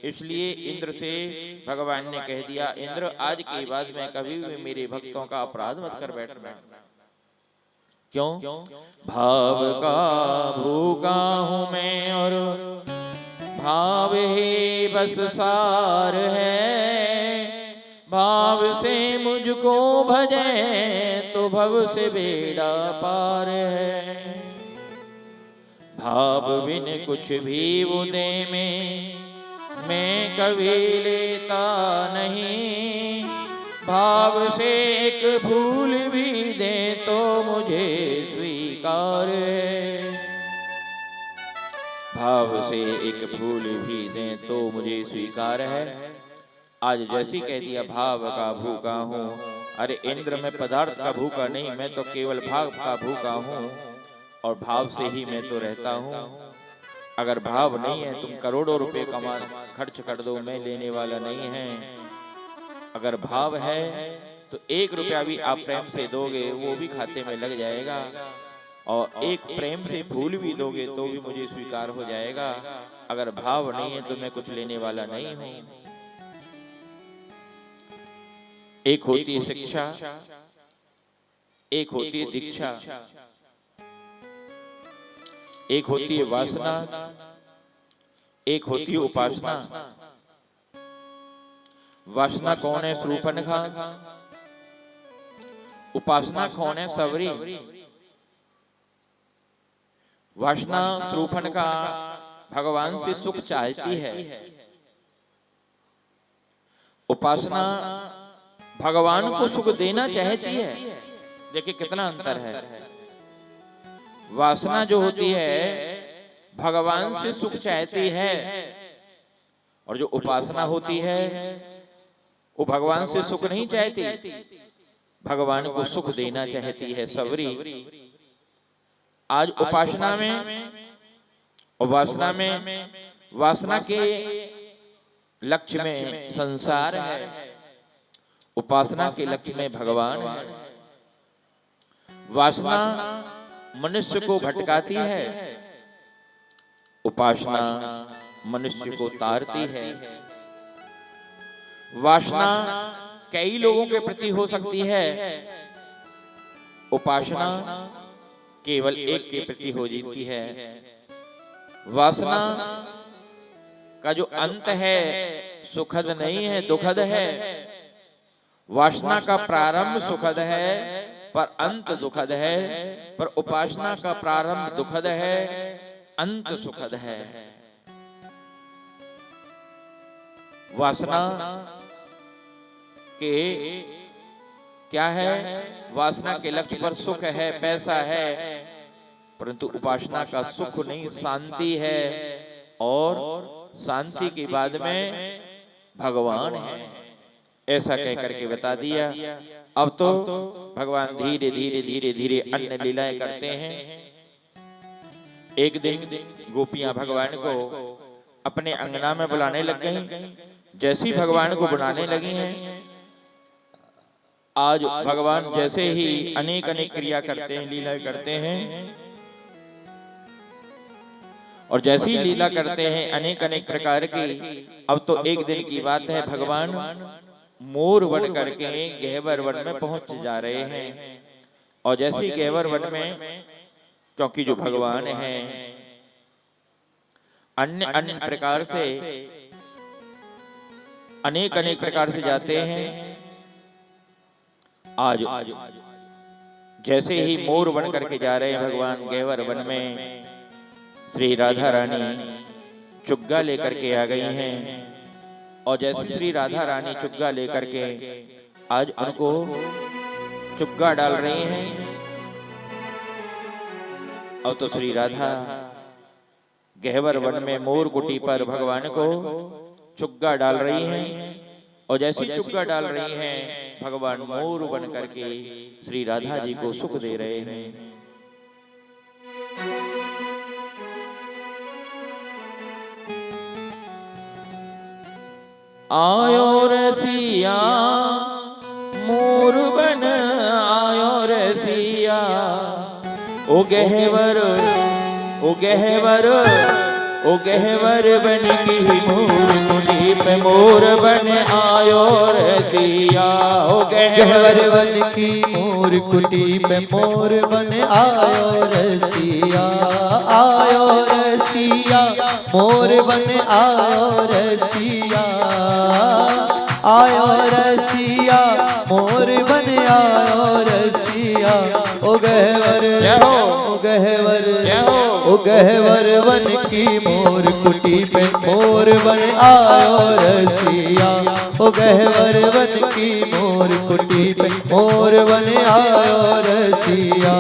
Speaker 3: इसलिए इंद्र से भगवान ने कह दिया, इंद्र आज के बाद में कभी भी मेरे भक्तों का अपराध मत कर बैठना। क्यों? भाव का भूखा हूं मैं और भाव ही बस सार है, भाव से मुझको भजे तो भव से बेड़ा पार है। भाव बिन कुछ भी वो दे मैं कभी लेता नहीं, भाव से एक फूल भी दे तो मुझे स्वीकार है। भाव से एक फूल भी दे तो मुझे स्वीकार है। आज जैसी कह दिया भाव का भूखा हूँ। अरे इंद्र मैं पदार्थ का भूखा नहीं, मैं तो केवल भाव का भूखा हूँ और भाव से ही मैं तो रहता हूँ। अगर भाव नहीं है तुम करोड़ों रुपए कमा खर्च कर दो, मैं लेने वाला नहीं है। अगर भाव है तो 1 रुपया भी आप प्रेम से दोगे वो भी खाते में लग जाएगा, और एक प्रेम से फूल भी दोगे तो भी मुझे स्वीकार हो जाएगा। अगर भाव नहीं है तो मैं कुछ लेने वाला नहीं हूं। एक होती है शिक्षा, एक होती है दीक्षा, एक होती है वासना, एक होती है उपासना। वासना कौन है? शूर्पणखा। उपासना कौन है? सबरी। वासना शूर्पणखा भगवान से सुख चाहती है, उपासना भगवान को सुख देना चाहती है। देखिए कितना अंतर है। वासना जो होती है भगवान से सुख चाहती है, और जो उपासना होती है वो भगवान से सुख नहीं चाहती, भगवान को सुख देना चाहती है। सबरी। आज उपासना में और वासना में, वासना के लक्ष्य में संसार है, उपासना के लक्ष्य में भगवान है। वासना मनुष्य को भटकाती है, उपासना मनुष्य को तारती है। वासना कई लोगों के प्रति हो सकती है, उपासना केवल एक के प्रति हो जाती है। वासना का जो अंत है सुखद नहीं है, दुखद है। वासना का प्रारंभ सुखद है, पर अंत दुखद है, पर उपासना का प्रारंभ दुखद है, अंत सुखद है। वासना के क्या है? वासना के लक्ष्य पर सुख है, पैसा है, परंतु उपासना का सुख नहीं, शांति है, और शांति के बाद में भगवान है, ऐसा कह करके बता दिया। अब तो भगवान धीरे धीरे धीरे धीरे अन्य लीलाएं करते हैं। एक दिन गोपियां भगवान को अपने अंगना में बुलाने लग गईं। जैसी भगवान को बुलाने लगी हैं, आज भगवान जैसे ही अनेक अनेक क्रिया करते हैं, लीला करते हैं, और जैसी लीला करते हैं अनेक अनेक प्रकार की। अब तो एक दिन की बात है, भगवान मोर बन करके गहवर वन में पहुंच जा रहे हैं। और जैसी गहवर वन में, क्योंकि जो भगवान हैं अन्य अन्य प्रकार से अनेक अनेक प्रकार से जाते हैं। आज जैसे ही मोर बन करके जा रहे हैं भगवान गहवर वन में, श्री राधा रानी चुग्गा लेकर के आ गई हैं। और जैसे श्री राधा रानी चुग्गा लेकर के आज उनको चुग्गा डाल रही हैं। अब तो श्री राधा गहवर वन में मोर कुटी पर भगवान को चुग्गा डाल रही हैं। और जैसी चुग्गा डाल रही हैं, भगवान मोर बन करके श्री राधा जी को सुख दे रहे हैं। आयो रसिया मोर बन आयो रसिया, ओ गहवर ओ गहवर ओ गहवर बन की मोर कुटी पे मोर बन आयो रसिया, ओ
Speaker 1: गहवर वन की मोर कुटी पे मोर बन आयो रसिया, आयो रसिया मोर बन आयो रसिया, आयो रसिया मोर बन आयो रसिया, ओ गहवर ओ गहवर ओ गहवर वन की मोर कुटी पे मोर बन आयो रसिया, ओ गहवर वन की मोर कुटी पे मोर बन आयो रसिया।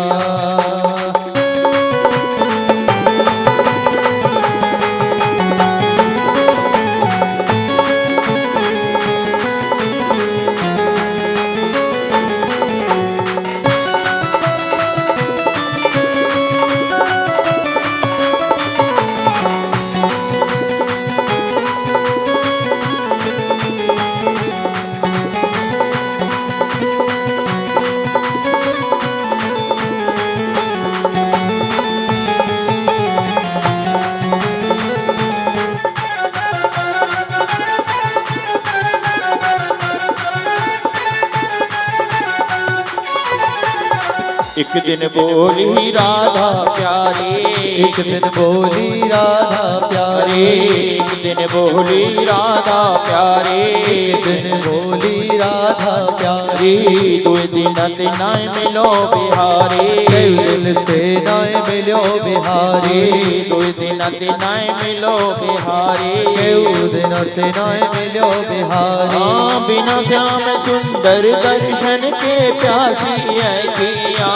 Speaker 3: एक दिन बोली राधा प्यारी,
Speaker 1: एक दिन बोली राधा प्यारी,
Speaker 3: एक दिन बोली राधा प्यारी,
Speaker 1: एक दिन बोली राधा प्यारी,
Speaker 3: दो दिन नाय मिलो बिहारी,
Speaker 1: दिल से नाय मिलो बिहारी,
Speaker 3: दो दिन नाय मिलो बिहारी,
Speaker 1: दिन से नाय मिलो बिहारी।
Speaker 3: बिना श्याम सुंदर दर्शन के प्यासी अखियाँ,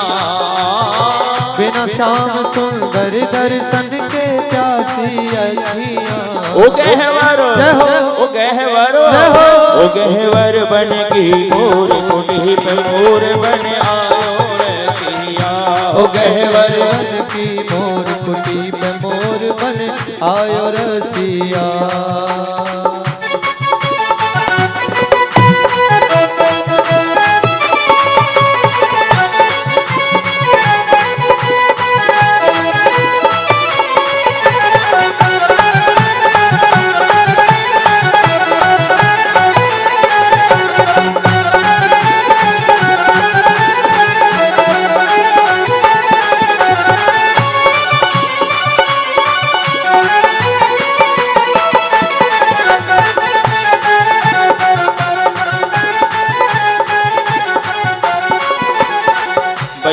Speaker 1: बिना श्याम सुंदर दर्शन के प्यासी अखियाँ।
Speaker 3: ओ गहवर ओ गहवर ओ गहवर बन की मोर कुटी पे मोर बन आयो रसिया,
Speaker 1: ओ गहवर बन की मोर कुटी पे मोर बन आयो रसिया।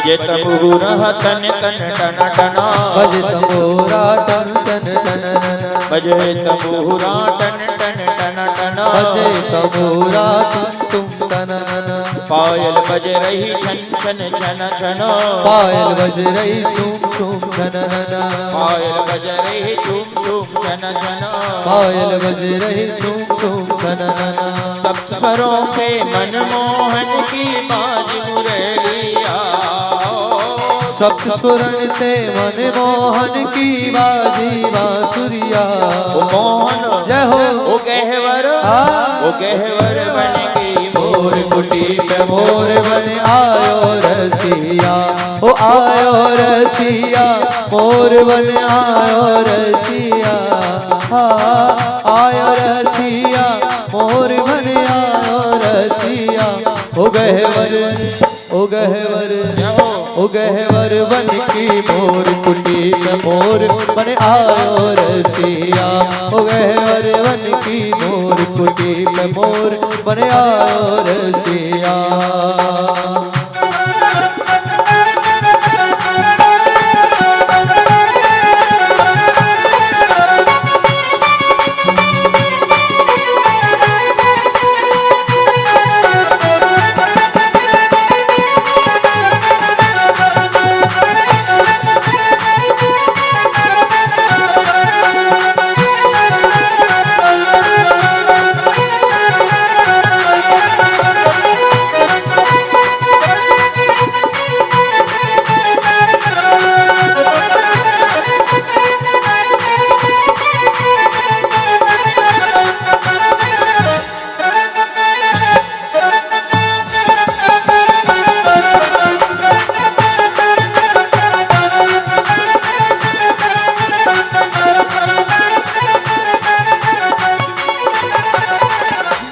Speaker 3: बजे तंबूरा तन तन टन टना,
Speaker 1: बजे तंबूरा टन टन टन टन,
Speaker 3: बजे तंबूरा टन टन टन टना,
Speaker 1: बजे तंबूरा तुम तन टन,
Speaker 3: पायल बज रही छन छन छन छन,
Speaker 1: पायल बज रही झूम झूम छन छन,
Speaker 3: पायल बज रही झूम झूम छन छन,
Speaker 1: पायल बज रही झूम झूम छन छन,
Speaker 3: सप्तस्वरों से मनमोहन की बाज मुरलिया,
Speaker 1: सप्त सुरन ते मन मोहन की बाजी बांसुरिया।
Speaker 3: ओ मोहन
Speaker 1: जय हो।
Speaker 3: ओ गहवर, ओ गहवर बन की
Speaker 1: मोर कुटी पे मोर बन आयो रसिया, ओ आयो रसिया, मोर बन आयो रसिया, आयो रसिया, मोर बन आयो रसिया, ओ गहवर, ओ गहवर, ओ गहवर बन की मोर कुटी पे मोर बन आयो रसिया, ओ गहवर बन की मोर कुटी पे मोर बन आयो रसिया।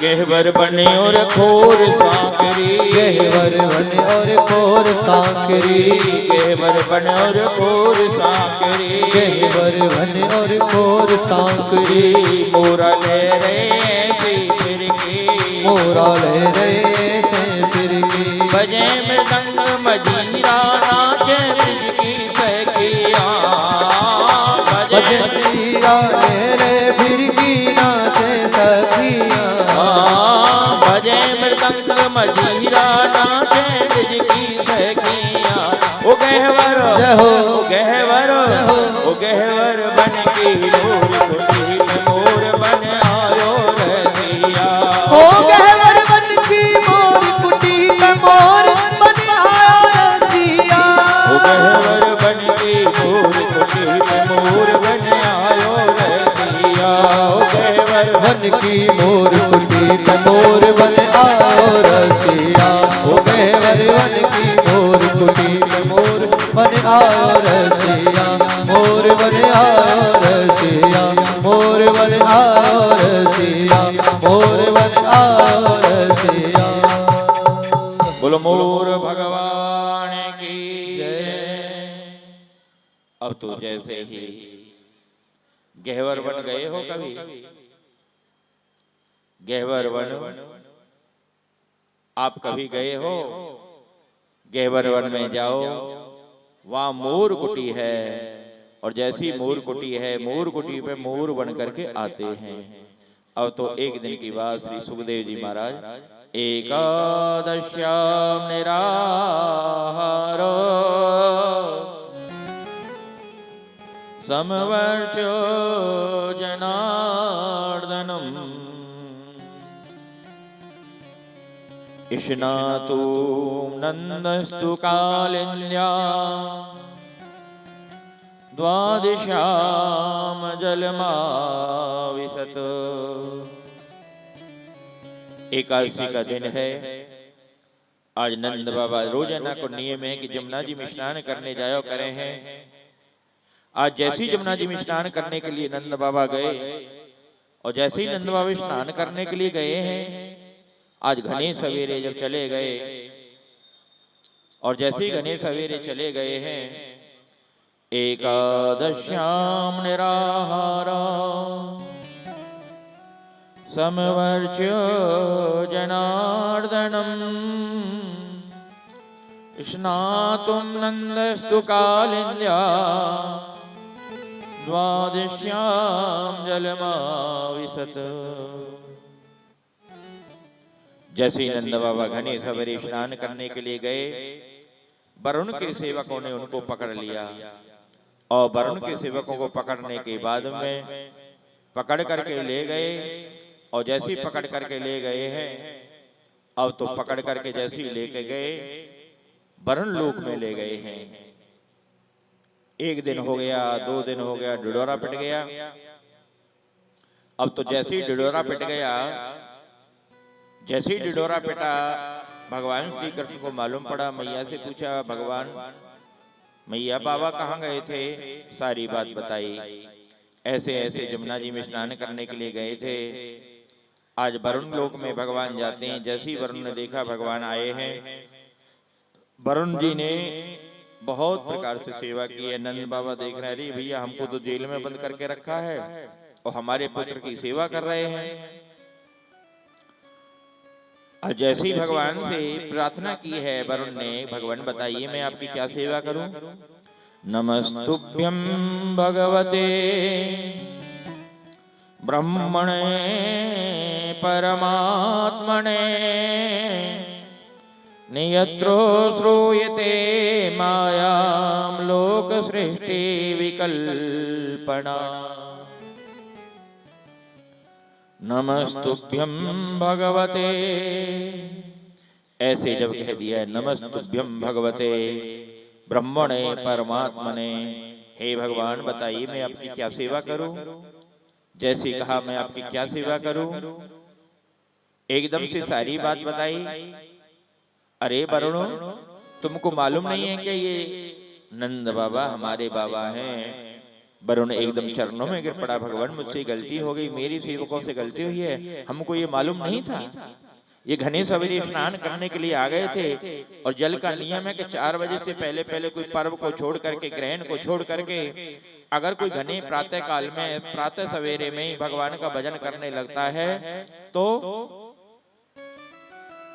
Speaker 3: गहवर बने और खोर सांकरी,
Speaker 1: गहवर बने और खोर सांकरी,
Speaker 3: गहवर बने और खोर सांकरी,
Speaker 1: गहवर बने और खोर सांकरी,
Speaker 3: मोरा ले रे ऐसी फिर की,
Speaker 1: मोरा ले रे से फिर की,
Speaker 3: बजे मृदंग मजीरा नाचे ब्रिज की सखिया,
Speaker 1: बजे मजीरा ले रे फिर की नाचे सखिया,
Speaker 3: बजे मृदंग मजीरा नाचे ब्रिज की सखिया, ओ गहवर, ओ गहवर, ओ गहवर बन की मोर कुटी में मोर बन आयो रसिया,
Speaker 1: ओ गहवर बन की मोर कुटी पे मोर बन आयो रसिया,
Speaker 3: ओ गहवर बन की मोर कुटी में मोर बन आयो रसिया, ओ गहवर
Speaker 1: बन की मोर कुटी पे मोर बन आयो रसिया, ओ गहवर बन की मोर कुटी पे मोर बन आयो रसिया, मोर बन आयो रसिया, मोर बन आयो रसिया, मोर बन आयो रसिया।
Speaker 3: बोलो मोर भगवान की जय। अब तो जैसे ही गहवर बन गए हो कभी, गहवर वन आप कभी गए हो, गहवर वन में जाओ, वहां मोर कुटी है, और जैसी मोर कुटी है, मोर कुटी पे मोर बन करके आते हैं। अब तो एक दिन की बात, श्री सुखदेव जी महाराज एकादश्याम निराहार समवर्चो जनार्दनम इष्णातु नंदस्तु कालिन्या द्वादशाम जलमाविशत। एकादशी का दिन है। आज नंद बाबा रोजाना को नियम है कि जमुना जी में स्नान करने जायो करे हैं। आज जैसे ही जमुना जी में स्नान करने के लिए नंद बाबा गए, और जैसे ही नंद बाबा स्नान करने के लिए गए हैं, आज घने सवेरे जब चले गए, और जैसे ही घने सवेरे चले गए हैं, एकादश्याम निराहारा समवर्च्य जनार्दनम स्नातुं नन्दस्तु कालिन्द्या द्वादश्यां जलमाविशत। जैसे ही नंद बाबा घने सवेरे स्नान करने के लिए गए, वरुण के सेवकों ने उनको पकड़ लिया और वरुण के सेवकों को पकड़ने के बाद में पकड़ करके ले गए। और जैसे ही पकड़ करके ले गए हैं, अब तो पकड़ करके जैसे ही लेके गए वरुण लोक में ले गए हैं। एक दिन हो गया, 2 दिन हो गया, डिडोरा पिट गया। अब तो जैसे ही डिडोरा पिट गया, जैसे ही डिडोरा पिटा, भगवान श्री कृष्ण को मालूम पड़ा। मैया से पूछा, भगवान मैया बाबा कहाँ गए थे? सारी बात बताई। ऐसे ऐसे जमुना जी में स्नान करने के लिए गए थे। आज वरुण लोक में भगवान जाते हैं। जैसे ही वरुण ने देखा भगवान आए हैं, वरुण जी ने बहुत प्रकार से सेवा की है। नंद बाबा देख रहे हैं, अरे भैया हमको तो जेल में बंद करके रखा है और हमारे पुत्र की सेवा कर रहे हैं। और जैसे ही भगवान से प्रार्थना की है वरुण ने, भगवान बताइए मैं आपकी क्या सेवा करूं? नमस्तुभ्यं भगवते ब्रह्मणे परमात्मने नियत्रो श्रूयते मायां लोक सृष्टि विकल्पना। नमस्तुभ्यं भगवते, ऐसे जब कह दिया है नमस्तुभ्यं भगवते ब्रह्मणे परमात्मने, हे भगवान बताइए मैं आपकी क्या सेवा करूं? जैसे कहा मैं आपकी क्या सेवा करूं, एकदम से सारी बात बताई। अरे वरुण, तुमको मालूम नहीं है कि ये नंद बाबा हमारे बाबा हैं? वरुण एकदम चरणों में गिर पड़ा, भगवान मुझसे गलती हो गई, मेरी सेवकों से गलती हुई है, हमको ये मालूम नहीं था। ये घने सवेरे स्नान करने के लिए आ गए थे और जल का नियम है कि 4 बजे से पहले पहले कोई पर्व को छोड़ करके, ग्रहण को छोड़ करके अगर कोई घने प्रातः काल में, प्रातः सवेरे में ही भगवान का भजन करने लगता है तो,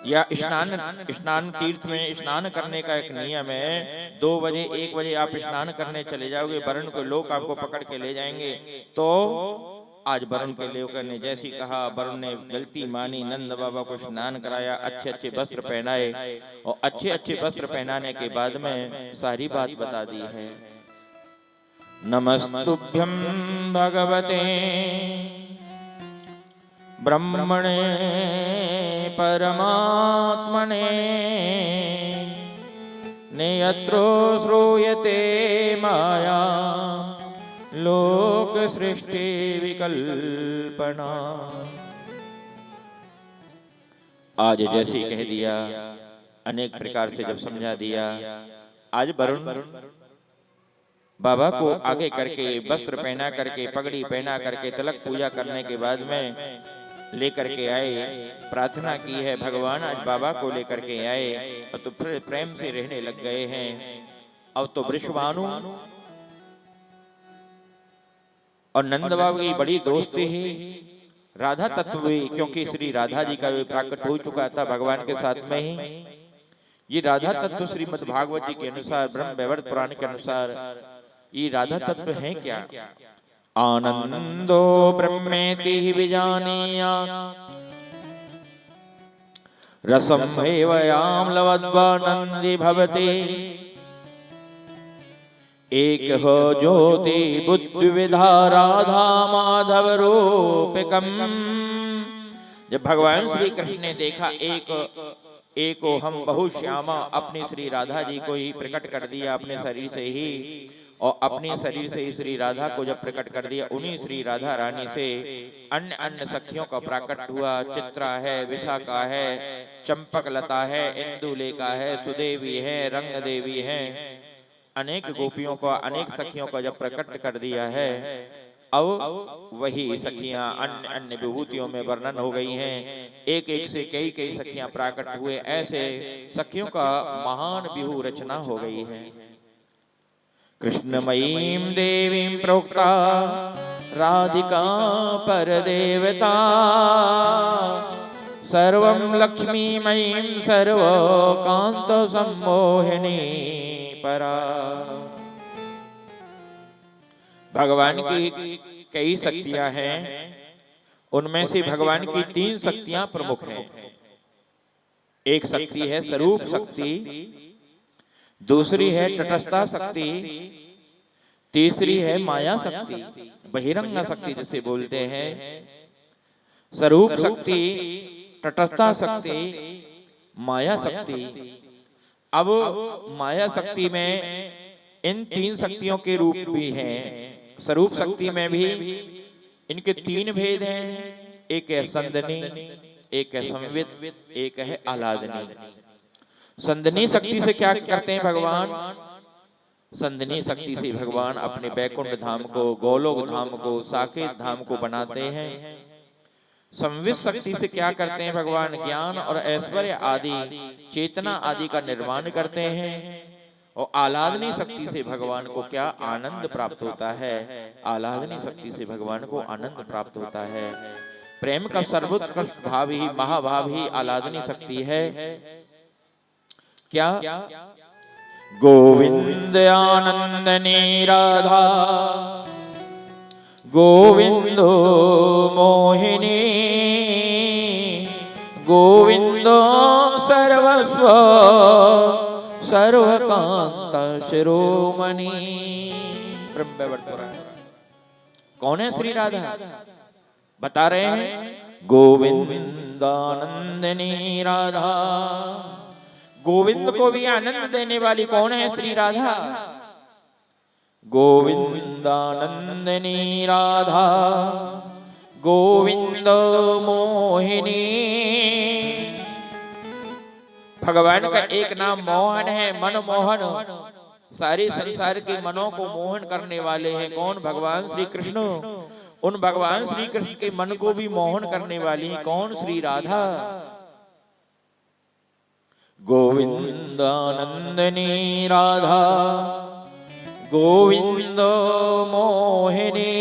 Speaker 3: या स्नान तीर्थ में स्नान करने का एक नियम है। 2 बजे 1 बजे आप स्नान करने चले जाओगे, वरुण को लोग आपको पकड़ के ले जाएंगे। तो आज वरुण के लेकर ने जैसी कहा, वरुण ने गलती मानी, नंद बाबा को स्नान कराया, अच्छे अच्छे वस्त्र पहनाए और अच्छे अच्छे वस्त्र पहनाने के बाद में सारी बात बता दी है। नमस्तुभ्यं भगवते ब्रह्मणे परमात्मने नेयत्रो श्रूयते माया लोक सृष्टि विकल्पना। आज जैसे ही कह दिया, अनेक प्रकार से जब समझा दिया, आज वरुण बाबा को आगे करके, वस्त्र पहना करके, पगड़ी पहना करके, तिलक पूजा करने के बाद में लेकर के आए, प्रार्थना की है भगवान आज बाबा को लेकर के आए और तो फिर प्रेम से रहने लग गए हैं। अब तो वृषभानु और नंद बाबा की बड़ी दोस्ती है, राधा तत्व भी, क्योंकि श्री राधा जी का भी प्राकट हो चुका था भगवान के साथ में ही। ये राधा तत्व श्रीमद् भागवत जी के अनुसार, ब्रह्म वैवर्त पुराण के अनुसार ये राधा तत्व है क्या? आनंदो ब्रह्मेति विजानीयात् रसं हेवयाम लवद्वानंदी भवति एक हो ज्योति बुद्धि विधा राधा माधव रूपकम। जब भगवान श्री कृष्ण ने देखा एक हम बहुश्यामा अपनी श्री राधा जी को ही प्रकट कर दिया अपने शरीर से ही, और अपने शरीर से ही श्री राधा को जब प्रकट कर दिया, उन्हीं श्री राधा रानी से अन्य अन्य सखियों का प्रकट हुआ। चित्रा है, विशाखा है, चंपक लता है, इंदुलेखा है, सुदेवी है, रंग देवी है, अनेक गोपियों को, अनेक सखियों को जब प्रकट कर दिया है, अब वही सखियां अन्य अन्य विभूतियों में वर्णन हो गई हैं। एक एक से कई कई सखियां प्रकट हुए, ऐसे सखियों का महान विभू रचना हो गई है। कृष्णमयीं देवीं प्रोक्ता राधिका परदेवता सर्वं लक्ष्मीमयीं सर्वकांत सम्मोहिनी परा। भगवान की कई शक्तियां हैं, उनमें से भगवान की 3 शक्तियां प्रमुख हैं। एक शक्ति है स्वरूप शक्ति, दूसरी है तटस्थता शक्ति, तीसरी है माया शक्ति, बहिरंग शक्ति जिसे बोलते हैं। स्वरूप शक्ति, तटस्थता शक्ति, माया शक्ति। अब माया शक्ति में इन 3 शक्तियों के रूप भी हैं। स्वरूप शक्ति में भी इनके 3 भेद हैं। एक है संदनी, एक है संवित, एक है आह्लादनी। संदनी शक्ति से क्या करते हैं भगवान? संदनी शक्ति से भगवान अपने बैकुंठ धाम को, गोलोक धाम को, साकेत धाम को बनाते हैं। संवित शक्ति से क्या करते हैं भगवान? ज्ञान और ऐश्वर्य आदि, चेतना आदि का निर्माण करते हैं। और आह्लादनी शक्ति से भगवान को क्या आनंद प्राप्त होता है? आह्लादनी शक्ति से भगवान को आनंद प्राप्त होता है। प्रेम का सर्वोत्कृष्ट भाव ही, महाभाव ही आह्लादनी शक्ति है। क्या? गोविंद आनंदनी राधा, गोविंदो मोहिनी, गोविंदो सर्वस्व सर्वकांत शिरोमणि। कौन है श्री राधा? बता रहे हैं, गोविंदानंदिनी राधा। गोविंद को भी आनंद देने वाली कौन है? श्री राधा। गोविंदानंदिनी राधा, गोविंद मोहिनी। भगवान का एक नाम मोहन है, मनमोहन। सारे संसार के मनों को मोहन करने वाले हैं कौन? भगवान श्री कृष्ण। उन भगवान श्री कृष्ण के मन को भी मोहन करने वाली है कौन? श्री राधा। गोविंदानंदिनी राधा, गोविंद मोहिनी,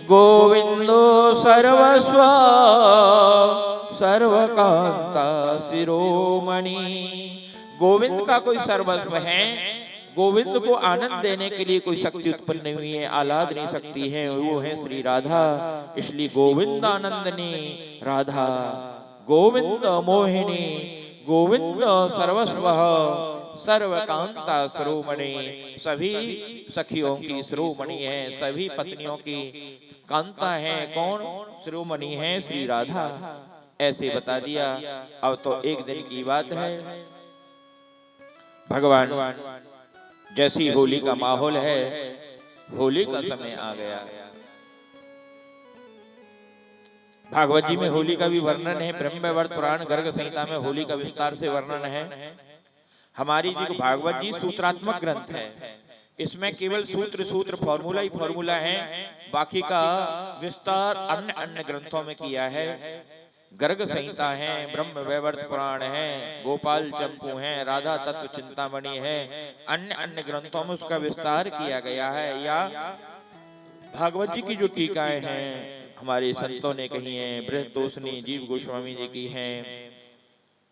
Speaker 3: गोविंदो सर्वस्व सर्वकांता शिरोमणि। गोविंद का कोई सर्वस्व है। गोविंद को आनंद देने के लिए कोई शक्ति उत्पन्न हुई है, आह्लादनी शक्ति है, वो है श्री राधा। इसलिए गोविंदानंदिनी राधा, गोविंद मोहिनी, गोविंद सर्वस्व सर्वकांता शिरोमणि। सभी सखियों की शिरोमणि है, सभी पत्नियों की कांता है कौन? शिरोमणि है श्री राधा। ऐसे बता दिया। अब तो एक दिन की बात है, भगवान जैसी होली का माहौल है, होली का समय आ गया। भागवत जी में होली का भी वर्णन है, ब्रह्मवैवर्त पुराण गर्ग संहिता में होली का विस्तार से वर्णन है। हमारी जी भागवत जी सूत्रात्मक ग्रंथ है, इसमें केवल सूत्र फॉर्मूला ही फॉर्मूला है, बाकी का विस्तार अन्य अन्य ग्रंथों में किया है। गर्ग संहिता है, ब्रह्मवैवर्त पुराण है, गोपाल चंपू है, राधा तत्व चिंतामणि है, अन्य अन्य ग्रंथों में उसका विस्तार किया गया है। या भागवत जी की जो टीकाएं हैं हमारे संतों ने कही हैं, बृहतोषनी जीव गोस्वामी जी की हैं,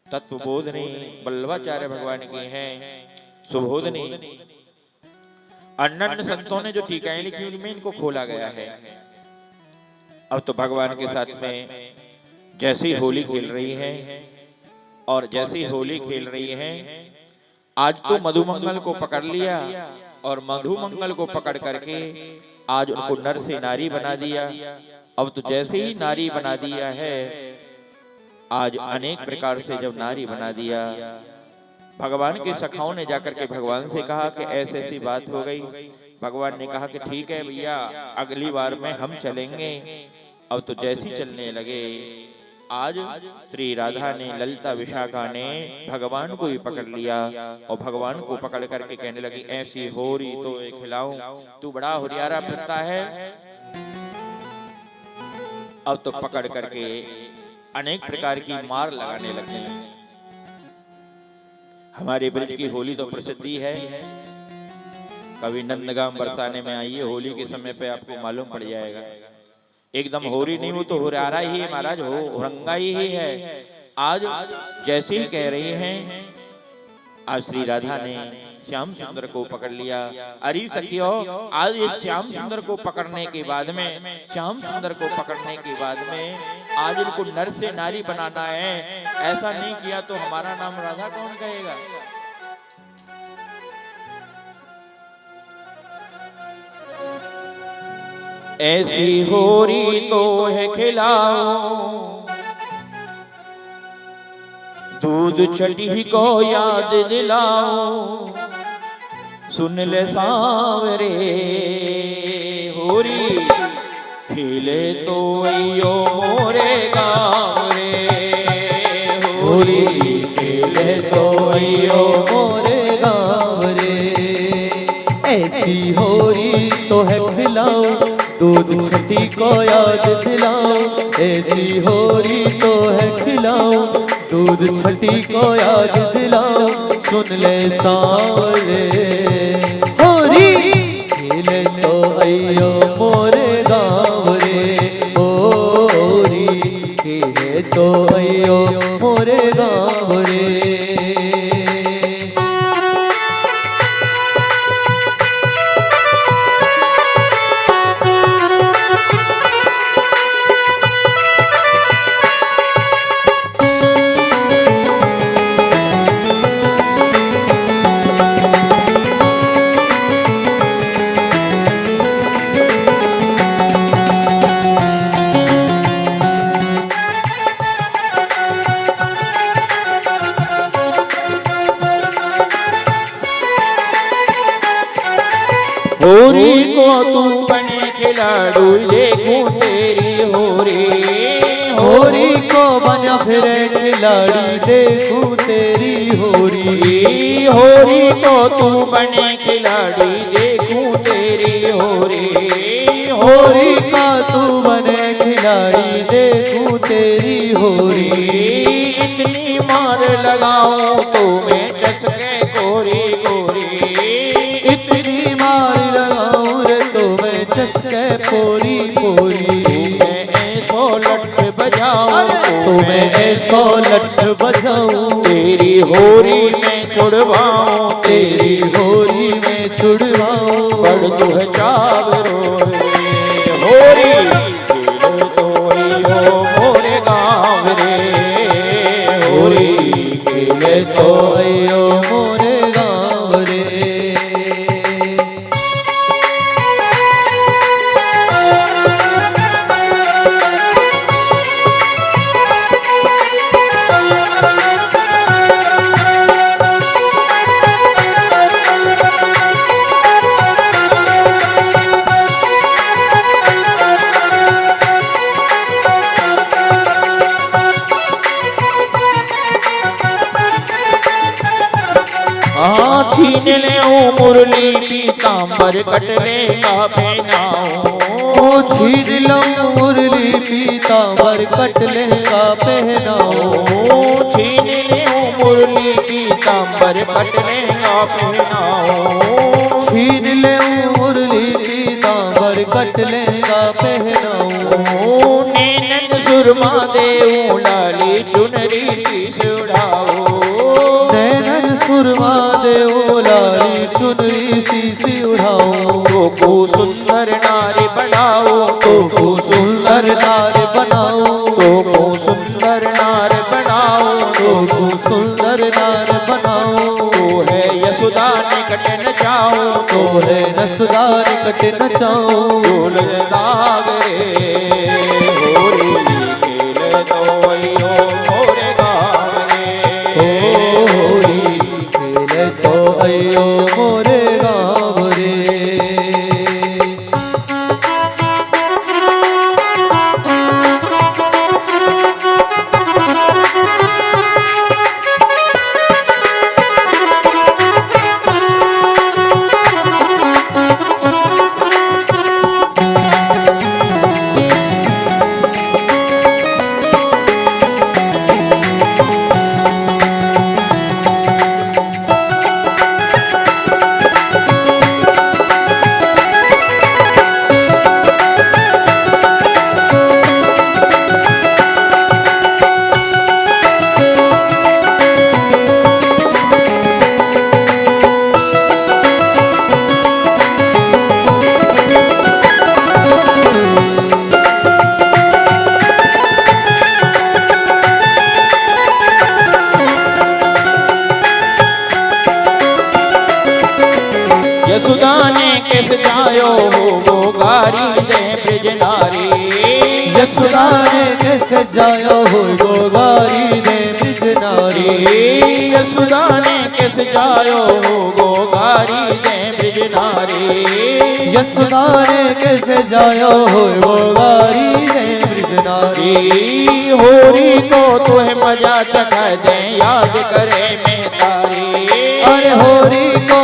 Speaker 3: तत्वबोधनी बल्लभाचार्य भगवान की हैं, सुबोधनी, अन्य संतों ने जो टीकाएं लिखी उनमें इनको खोला गया है। अब तो भगवान के साथ में जैसी होली खेल रही है और जैसी होली खेल रही है, आज तो मधुमंगल को पकड़ लिया और मधुमंगल को पकड़ करके आज उनको नर से नारी बना दिया। अब तो जैसे ही नारी बना दिया है, आज अनेक प्रकार से जब नारी बना दिया, भगवान के सखाओं ने जाकर के भगवान से कहा कि ऐसी ऐसी बात हो गई। भगवान ने कहा कि ठीक है भैया, अगली बार में हम चलेंगे। अब तो जैसी चलने लगे, आज श्री राधा ने, ललिता विशाखा ने भगवान को ही पकड़ लिया और भगवान को पकड़ करके कहने लगी, ऐसी होरी तो खिलाऊं, तू बड़ा हुरियारा फिरता है। अब तो पकड़ करके अनेक प्रकार की मार लगाने लगे। हमारे ब्रज की होली तो प्रसिद्धि है, कभी नंदगाम बरसाने में आइए, होली के समय पे आपको मालूम पड़ जाएगा। एकदम होरी नहीं, वो तो होरारा ही है महाराज, होरंगा ही है। आज जैसे ही कह रही हैं, आज श्री राधा ने श्याम सुंदर को पकड़ लिया। अरे सखियो, आज इस श्याम सुंदर को पकड़ने के बाद में, श्याम सुंदर को पकड़ने के बाद में आज इनको नर से नारी बनाना है। ऐसा नहीं किया तो हमारा नाम राधा कौन कहेगा। ऐसी होरी तो है खिलाओ, दूध छठी को याद दिलाओ, सुन ले सांवरे होरी खेले तो अयो मोरे गाँव रे, होरी खेले तो अयो मोरे गाँव रे।
Speaker 1: ऐसी होरी तो है खिलाओ, दूध छठी को याद दिलाओ। ऐसी होरी तो है खिलाओ, दूध छठी को याद दिलाओ, सुन ले सांवरे होरी खेले तो अयो मोरे गाँव रे, होरी खेले तो अयो मोरे गाँव रे।
Speaker 3: होरी को तू बने खिलाड़ू, देखूं तेरी होरी,
Speaker 1: होरी को बना फिरे खिलाड़ी, देखूं तेरी होरी।
Speaker 3: होरी को तू बने खिलाड़ी, देखूं तेरी होरी,
Speaker 1: होरी का तू बने खिलाड़ी, देखूं तेरी होरी।
Speaker 3: इतनी मार लगाऊं तो मैं चसके गोरी गोरी,
Speaker 1: इतनी मार लगाऊं रे तो मैं चसके पोरी पोरी।
Speaker 3: ऐसो लट बजाऊं
Speaker 1: तो मैं ऐसो लट बजाऊं,
Speaker 3: तेरी होरी में छुड़वाऊं,
Speaker 1: तेरी होरी में छुड़वाऊं।
Speaker 3: बड़ तू है चावरो होरी खेले तो अयो मोरे गाँव रे, होरी खेले तो
Speaker 1: अयो मोरे गाँव रे।
Speaker 3: छीन ले ओ मुरली पीतांबर कटले का पहनाओ,
Speaker 1: छीन लो मुरली पीतांबर कटले का पहनाओ।
Speaker 3: छीन ले ओ मुरली पीतांबर कटले का पहनाओ,
Speaker 1: छीन ले मुरली पीतांबर कटले का पहनाओ।
Speaker 3: नैनन सुरमा देऊ लाली चुनरी शीश उड़ाओ,
Speaker 1: नैनन सुरमा देओ लाली चुनरी शीश उड़ाओ।
Speaker 3: को सुंदर नारी बनाओ,
Speaker 1: तो सुंदर नार बनाओ,
Speaker 3: तो सुंदर नार बनाओ,
Speaker 1: तो सुंदर नार बनाओ।
Speaker 3: तो है यशोदा निकट नचाओ,
Speaker 1: तो है नसदा निकट नचाओ।
Speaker 3: ढोल दाग रे होरी खेले तो अयो मोरे गाँव रे,
Speaker 1: होरी खेले तो अयो मोरे गाँव रे।
Speaker 3: जायो वो गारी दे ब्रिज नारी।
Speaker 1: यशोदा ने कैसे जायो हो वो गारी दे ब्रिज नारी।
Speaker 3: यशोदा ने कैसे जायो वो गारी दे ब्रिज नारी।
Speaker 1: यशोदा ने कैसे जायो हो वो गारी दे ब्रिज नारी।
Speaker 3: होरी को तुहे मजा चखा दे याद करे में तारी।
Speaker 1: अरे होरी को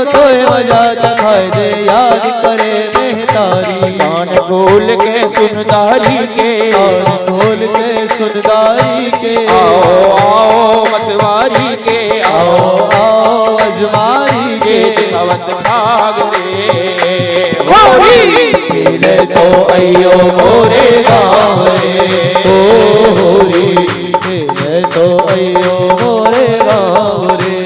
Speaker 1: तो मजा चखा दे याद करे में तारी।
Speaker 3: कान खोल के सुनदारी के,
Speaker 1: कान खोल के सुनदारी के।
Speaker 3: आओ आओ मतवारी के,
Speaker 1: आओ आओ अजमारी के।
Speaker 3: दिखावत भाग रे
Speaker 1: होरी खेले तो अयो मोरे गाँव रे। ओ होरी खेले तो अयो मोरे गाँव रे।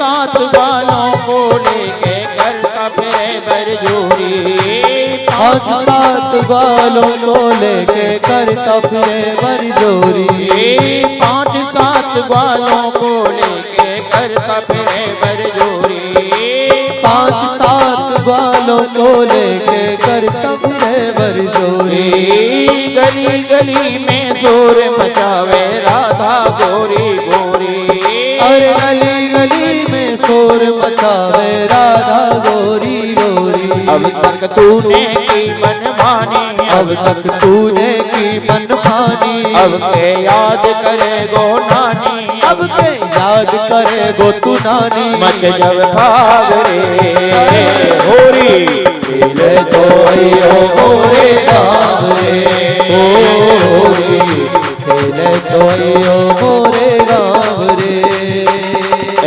Speaker 3: सात बालों को लेके करता फिरे बरजोरी।
Speaker 1: पाँच सात बालों को लेके करता फिरे बरजोरी।
Speaker 3: पाँच सात बालों को लेके करता फिरे बरजोरी।
Speaker 1: पाँच सात बालों को लेके करता फिरे बरजोरी।
Speaker 3: गली गली में शोर मचावे राधा गोरी गोरी।
Speaker 1: अरे गली गली में शोर मचावे राधा गोरी गोरी।
Speaker 3: अब तक तूने की मनमानी,
Speaker 1: अब तक तूने की मनमानी।
Speaker 3: अब के याद करे गो नानी,
Speaker 1: अब के याद करे गो तू नानी।
Speaker 3: मच जब भाग रे होरी
Speaker 1: खेले तो अयो मोरे गाँव रे। ओ होरी खेले तो अयो मोरे गाँव रे।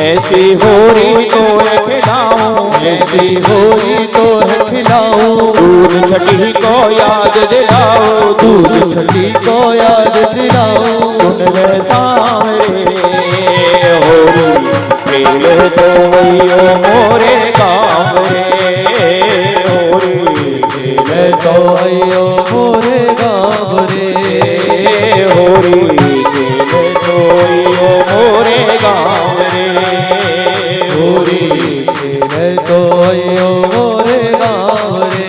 Speaker 3: ऐसी होरी तो है खिलाऊं,
Speaker 1: ऐसी होरी तो है खिलाऊं।
Speaker 3: दूध छठी को याद दिलाओ,
Speaker 1: दूध छठी को याद दिलाऊं।
Speaker 3: सुन ले सामरे होरी खेले तो वैयो मोरे गाँव रे। होरी
Speaker 1: खेले तो अयो मोरे गाँव रे।
Speaker 3: होरी खेले तो वैयो मोरे गाँव रे।
Speaker 1: होरी खेले तो अयो मोरे गाँव रे।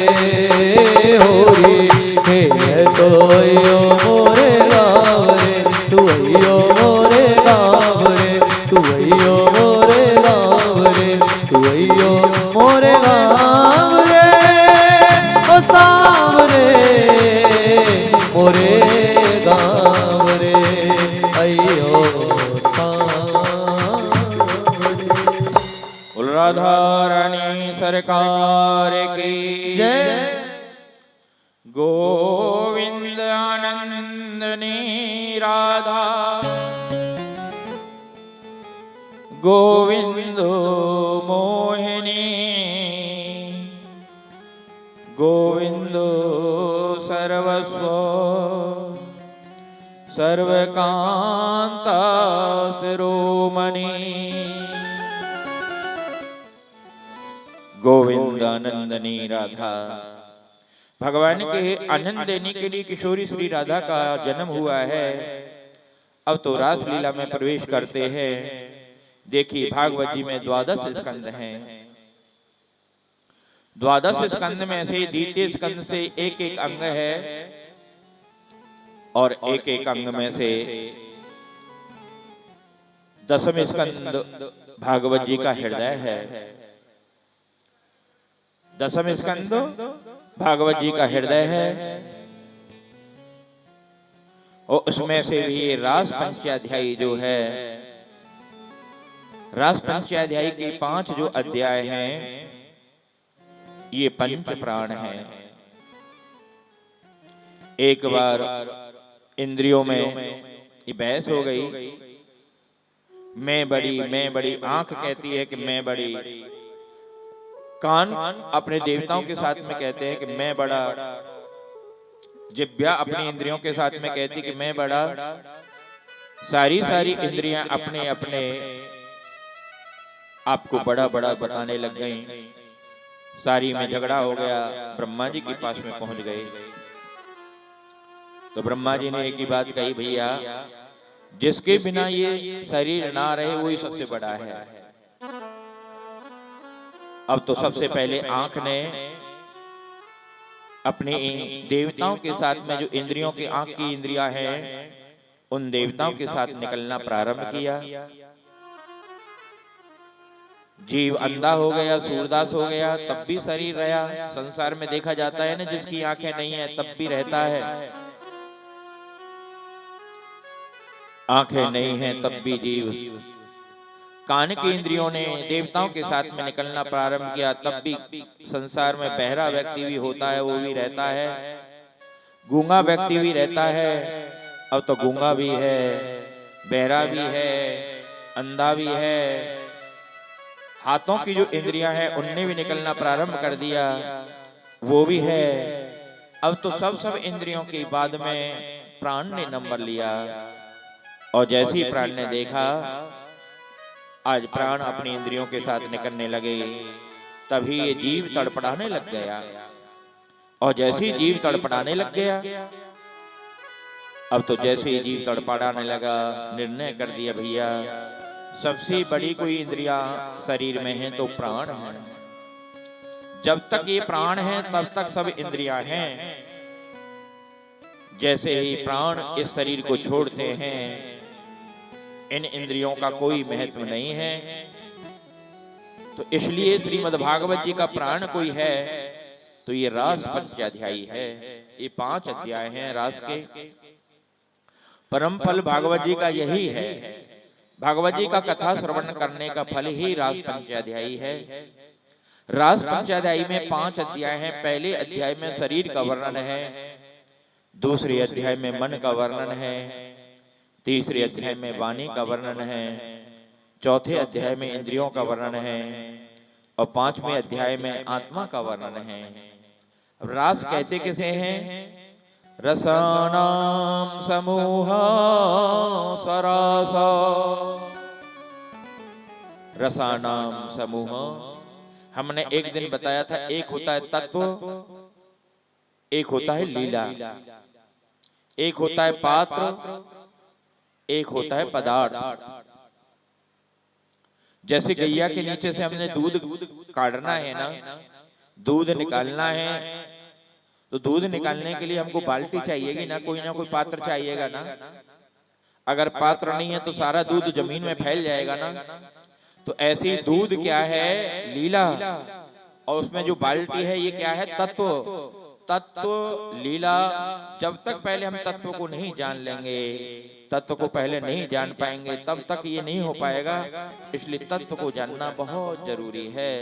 Speaker 1: होरी खेले तो अयो मोरे गाँव रे। तू अयो मोरे गाँव रे। तू अयो मोरे गाँव रे। तू अयो मोरे गाँव रे। ओ सांवरे मोरे गाँव रे। अयो
Speaker 3: राधा रानी सरकार की
Speaker 1: जय।
Speaker 3: गोविंद आनंदनी राधा गोविंद मोहिनी गोविंद सर्वस्व सर्वकांता शिरोमणि। गोविंद आनंदनी राधा। भगवान के आनंद देने के लिए किशोरी श्री राधा का जन्म हुआ है। अब तो रास लीला में प्रवेश करते हैं। देखिए भागवत जी में 12 स्कंद हैं। 12 स्कंद में से द्वितीय स्कंद से एक एक अंग है। और एक एक अंग में से दसम स्कंद भागवत जी का हृदय है। दसम स्कंद भागवत जी का हृदय है और उसमें से भी ये रास पंचाध्यायी जो है, रास पंचाध्यायी के 5 जो अध्याय हैं ये पंच प्राण हैं। एक बार इंद्रियों में ये बहस हो गई, मैं बड़ी, आंख कहती है कि मैं बड़ी, कान अपने देवताओं के साथ में कहते हैं कि मैं बड़ा, जिह्वा अपनी इंद्रियों के साथ में कहती कि मैं बड़ा, सारी इंद्रियां अपने अपने आपको बड़ा बड़ा बताने लग गई। सारी में झगड़ा हो गया, ब्रह्मा जी के पास में पहुंच गए। तो ब्रह्मा जी ने एक ही बात कही, भैया जिसके बिना ये शरीर ना रहे वही सबसे बड़ा है। अब तो सबसे पहले आंख ने अपने देवताओं के साथ में जो इंद्रियों के आंख की इंद्रियां हैं उन देवताओं के साथ निकलना प्रारंभ किया। जीव अंधा हो गया, सूरदास हो गया, तब भी शरीर रहा। संसार में देखा जाता है ना, जिसकी आंखें नहीं है तब भी रहता है, आंखें नहीं हैं तब भी जीव। कान की इंद्रियों ने देवताओं के साथ में निकलना प्रारंभ किया, तब भी संसार में बहरा व्यक्ति भी होता है, वो भी रहता है, गूंगा व्यक्ति भी रहता है। अब तो गूंगा भी है, बहरा भी है, अंधा भी है। हाथों की जो इंद्रियां हैं उनने भी निकलना प्रारंभ कर दिया, वो भी है। अब तो सब इंद्रियों के बाद में प्राण ने नंबर लिया। और जैसे ही प्राण ने देखा आज प्राण अपनी इंद्रियों के साथ निकलने लगे, तभी ये जीव तड़पड़ाने लग गया। और जैसे ही जीव तड़पड़ाने लग गया, अब तो जैसे ही जीव तड़पड़ाने लगा, निर्णय कर दिया भैया सबसे बड़ी कोई इंद्रियां शरीर में है तो प्राण है। जब तक ये प्राण है तब तक सब इंद्रियां हैं। जैसे ही प्राण इस शरीर को छोड़ते हैं, इन इंद्रियों का कोई महत्व नहीं है। तो इसलिए श्रीमद् भागवत जी का प्राण कोई है तो ये रास पंचाध्यायी है। ये 5 अध्याय हैं रास के। परम फल भागवत जी का यही है। भागवत जी का कथा श्रवण करने का फल ही रास पंचाध्यायी है। रास पंचाध्यायी में 5 अध्याय हैं। पहले अध्याय में शरीर का वर्णन है, दूसरे अध्याय में मन का वर्णन है, तीसरे अध्याय में वाणी का वर्णन है, चौथे अध्याय में इंद्रियों का वर्णन है और 5वें अध्याय में आत्मा का वर्णन है। रास कहते किसे हैं? रसानाम समूह सरासा। रसानाम समूह हमने एक दिन बताया था, एक होता है तत्व, एक होता है लीला, एक होता है पात्र, एक होता है पदार्थ। जैसे गैया के नीचे से हमने दूध काढ़ना है ना, दूध निकालना है, तो दूध निकालने के लिए हमको बाल्टी चाहिएगी ना कोई पात्र चाहिएगा ना। अगर पात्र नहीं है तो सारा दूध जमीन में फैल जाएगा ना। तो ऐसे ही दूध क्या है? लीला। और उसमें जो बाल्टी है ये क्या है? तत्व। तत्व लीला। जब तक पहले हम तत्व को नहीं जान लेंगे, तत्व को पहले नहीं जान पाएंगे, तब तक ये नहीं हो पाएगा। इसलिए तत्व को जानना बहुत जरूरी है।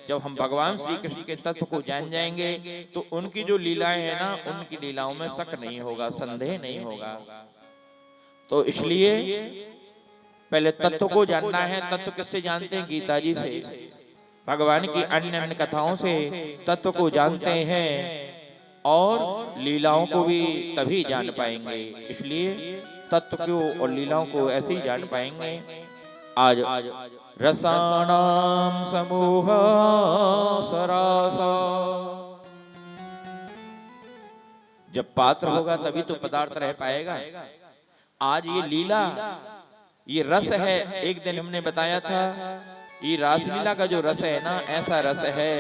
Speaker 3: जब हम भगवान श्री कृष्ण के तत्व को जान जाएंगे तो उनकी जो लीलाएं हैं ना, उनकी लीलाओं में शक नहीं होगा, संदेह नहीं होगा। तो इसलिए पहले तत्व को जानना है। तत्व किससे जानते हैं? गीता जी से, भगवान की अन्य अन्य कथाओं से तत्व को जानते हैं और लीलाओं को भी तभी जान पाएंगे। इसलिए तत्व को और लीलाओं को ऐसे ही जान पाएंगे। आज रसानाम समूह सरासा। जब पात्र होगा तभी तो पदार्थ रह पाएगा। आज ये लीला, ये रस है। एक दिन हमने बताया था ये रासलीला का जो रस है ना, ऐसा रस है,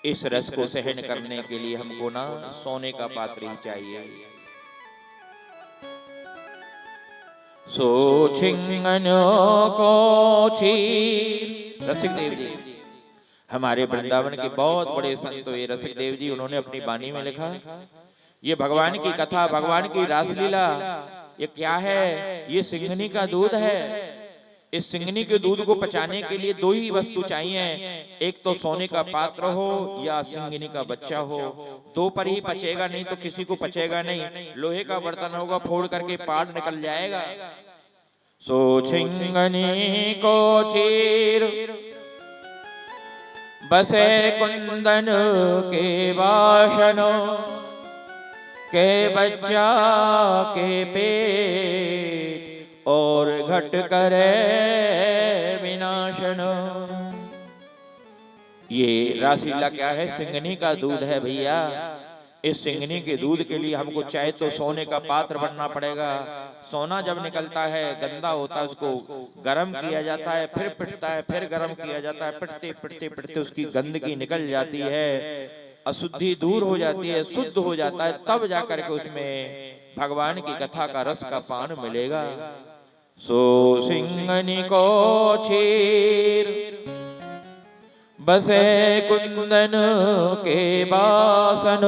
Speaker 3: इस रस को सहन करने के लिए हमको ना सोने का पात्र ही चाहिए। सो छिंगनो को चीर। रसिक देव जी हमारे वृंदावन के बहुत बड़े संत हुए रसिक देव जी, उन्होंने अपनी वाणी में लिखा, ये भगवान की कथा, भगवान की रासलीला, ये क्या है? ये सिंघनी का दूध है। इस सिंघनी के दूध को पचाने के लिए दो ही वस्तु चाहिए, एक तो सोने का पात्र हो या सिंघनी का बच्चा हो। दो पर ही पचेगा, नहीं तो किसी को पचेगा नहीं। लोहे का बर्तन होगा, फोड़ करके पाड़ निकल जाएगा। सो छिंगनी को चीर बसे कुंदन के वासनों के बच्चा के पेट और घट करे विनाशन। ये रासलीला क्या है? सिंघनी का दूध है भैया। इस सिंघनी के दूध के लिए हमको चाहे तो सोने का पात्र बनना पड़ेगा। सोना जब निकलता है गंदा होता है, उसको गर्म किया जाता है, फिर पिटता है, फिर गर्म किया जाता है, पिटते पिटते पिटते उसकी गंदगी निकल जाती है, अशुद्धि दूर हो जाती है, शुद्ध हो जाता है, तब जाकर के उसमें भगवान की कथा का रस का पान मिलेगा। सो सिंघनी को चीर बसे कुंदन के बासन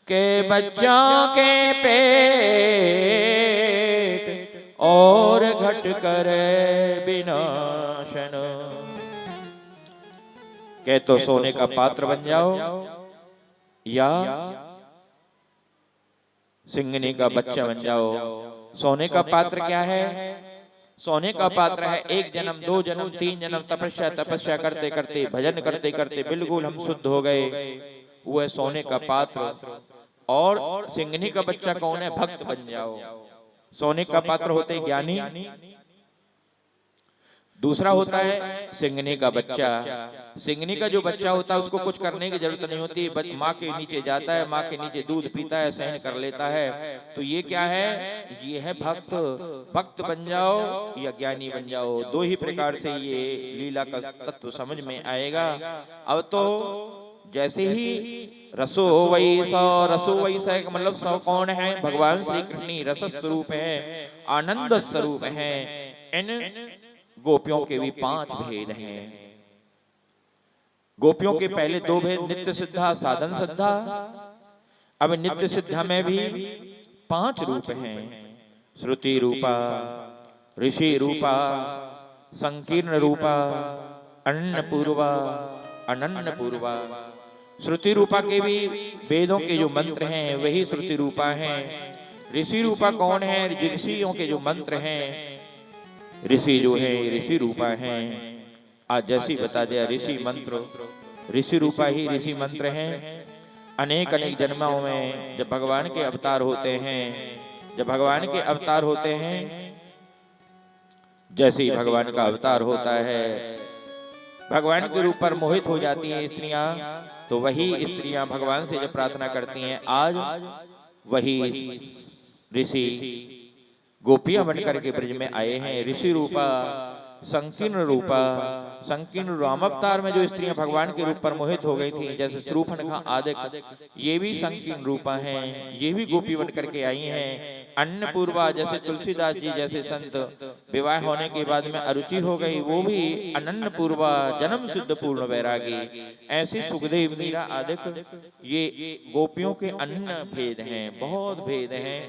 Speaker 3: के बच्चा के पेट और घट करे विनाशन। कह तो सोने का पात्र बन जाओ या सिंघनी का बच्चा बन जाओ। सोने का पात्र क्या है? सोने का पात्र है एक जन्म, दो जन्म, तीन जन्म तपस्या करते करते, भजन करते करते बिल्कुल हम शुद्ध हो गए, वो है सोने का पात्र। और सिंघनी का बच्चा कौन है? भक्त बन जाओ। सोने का पात्र होते ज्ञानी, दूसरा होता है सिंघनी का बच्चा। सिंघनी का जो बच्चा होता है उसको कुछ करने की जरूरत नहीं होती, माँ के नीचे जाता है, माँ के नीचे दूध पीता है, सहन कर लेता है। तो ये क्या है? ये है भक्त। भक्त बन जाओ या ज्ञानी बन जाओ, दो ही प्रकार से ये लीला का तत्व समझ में आएगा। अब तो जैसे ही रसो वैसा मतलब सौ कौन है? भगवान श्री कृष्ण ही रस स्वरूप है, आनंद स्वरूप है। इन गोपियों के भी 5 भेद हैं। गोपियों के पहले 2 भेद नित्य सिद्धा, साधन सिद्धा। अब नित्य सिद्धा में भी 5 रूप हैं, श्रुति रूपा, ऋषि रूपा, संकीर्ण रूपा, अन्नपूर्वा, अनन्नपूर्वा। श्रुति रूपा के भी वेदों के जो मंत्र हैं वही श्रुति रूपा हैं। ऋषि रूपा कौन है? ऋषियों के जो मंत्र हैं, ऋषि जो है ऋषि रूपा हैं। आज जैसी बता दिया, ऋषि मंत्र ऋषि रूपा ही ऋषि मंत्र हैं। अनेक अनेक जन्मों में जब भगवान के अवतार होते हैं, जब भगवान के अवतार होते हैं, जैसे ही भगवान का अवतार होता है, भगवान के रूप पर मोहित हो जाती हैं स्त्रियां, तो वही स्त्रियां भगवान से जब प्रार्थना करती हैं, आज वही ऋषि गोपियां बनकर के ब्रज में आए हैं। ऋषि रूपा, संकीर्ण रूपा, संकीर्ण रामावतार में जो स्त्रियां भगवान के रूप पर मोहित हो गई थी, जैसे शूर्पणखा आदि, ये भी संकीर्ण रूपा हैं, ये भी गोपी बनकर के आई हैं। अन्नपूर्वा जैसे तुलसीदास जी जैसे संत विवाह होने के बाद में अरुचि हो गई, वो भी अनन्नपूर्वा, जन्म सिद्ध पूर्ण वैरागी। ऐसे सुखदेव मीरा आदि, ये गोपियों के अन्न भेद हैं, बहुत भेद हैं।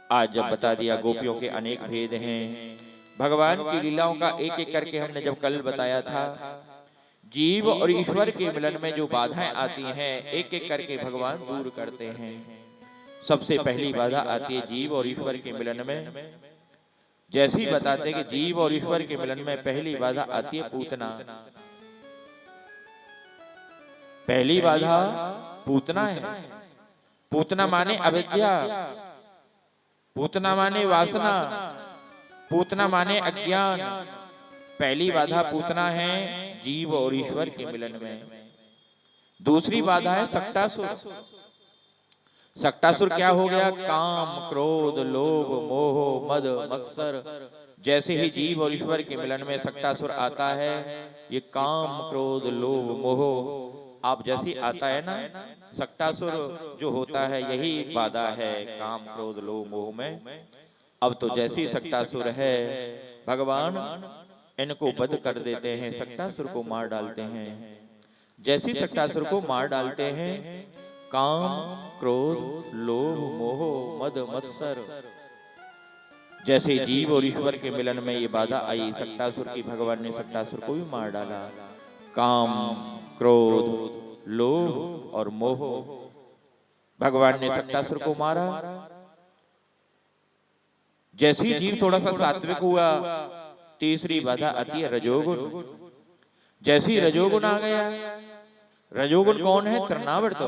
Speaker 3: आज जब बता दिया गोपियों के अनेक भेद हैं, भगवान की लीलाओं का एक एक करके हमने जब कल बताया था, जीव और ईश्वर के मिलन में जो बाधाएं आती हैं एक एक करके भगवान दूर करते हैं। सबसे पहली बाधा आती है जीव और ईश्वर के मिलन में। जैसे ही बताते हैं कि जीव और ईश्वर के मिलन में पहली बाधा आती है पूतना। पहली बाधा पूतना है। पूतना माने अविद्या, पूतना माने वासना, पूतना माने अज्ञान। पहली बाधा पूतना है जीव और ईश्वर के मिलन में। दूसरी बाधा है सक्टासुर। सक्टासुर क्या हो गया? काम, क्रोध, लोभ, मोह, मद, मत्सर। जैसे ही जीव और ईश्वर के मिलन में सक्टासुर आता है, ये काम, क्रोध, लोभ, मोह, आप जैसी आता है ना, सक्टासुर जो होता है यही बाधा है काम, क्रोध, लोभ, मोह में। अब तो जैसी सक्टासुर है भगवान इनको वध कर देते हैं, सक्टासुर को मार डालते हैं। जैसी सक्टासुर को मार डालते हैं, काम क्रोध लोभ मोह मद मत्सर जैसे जीव और ईश्वर के मिलन में ये बाधा आई सक्टासुर की, भगवान ने सक्टासुर को भी मार डाला। काम क्रोध लोभ और मोह, भगवान ने सक्टासुर को मारा। जैसी जीव थोड़ा सा सात्विक हुआ, तीसरी बाधा आती है रजोगुण। जैसी रजोगुण आ गया, रजोगुण कौन है? तृणावर्त।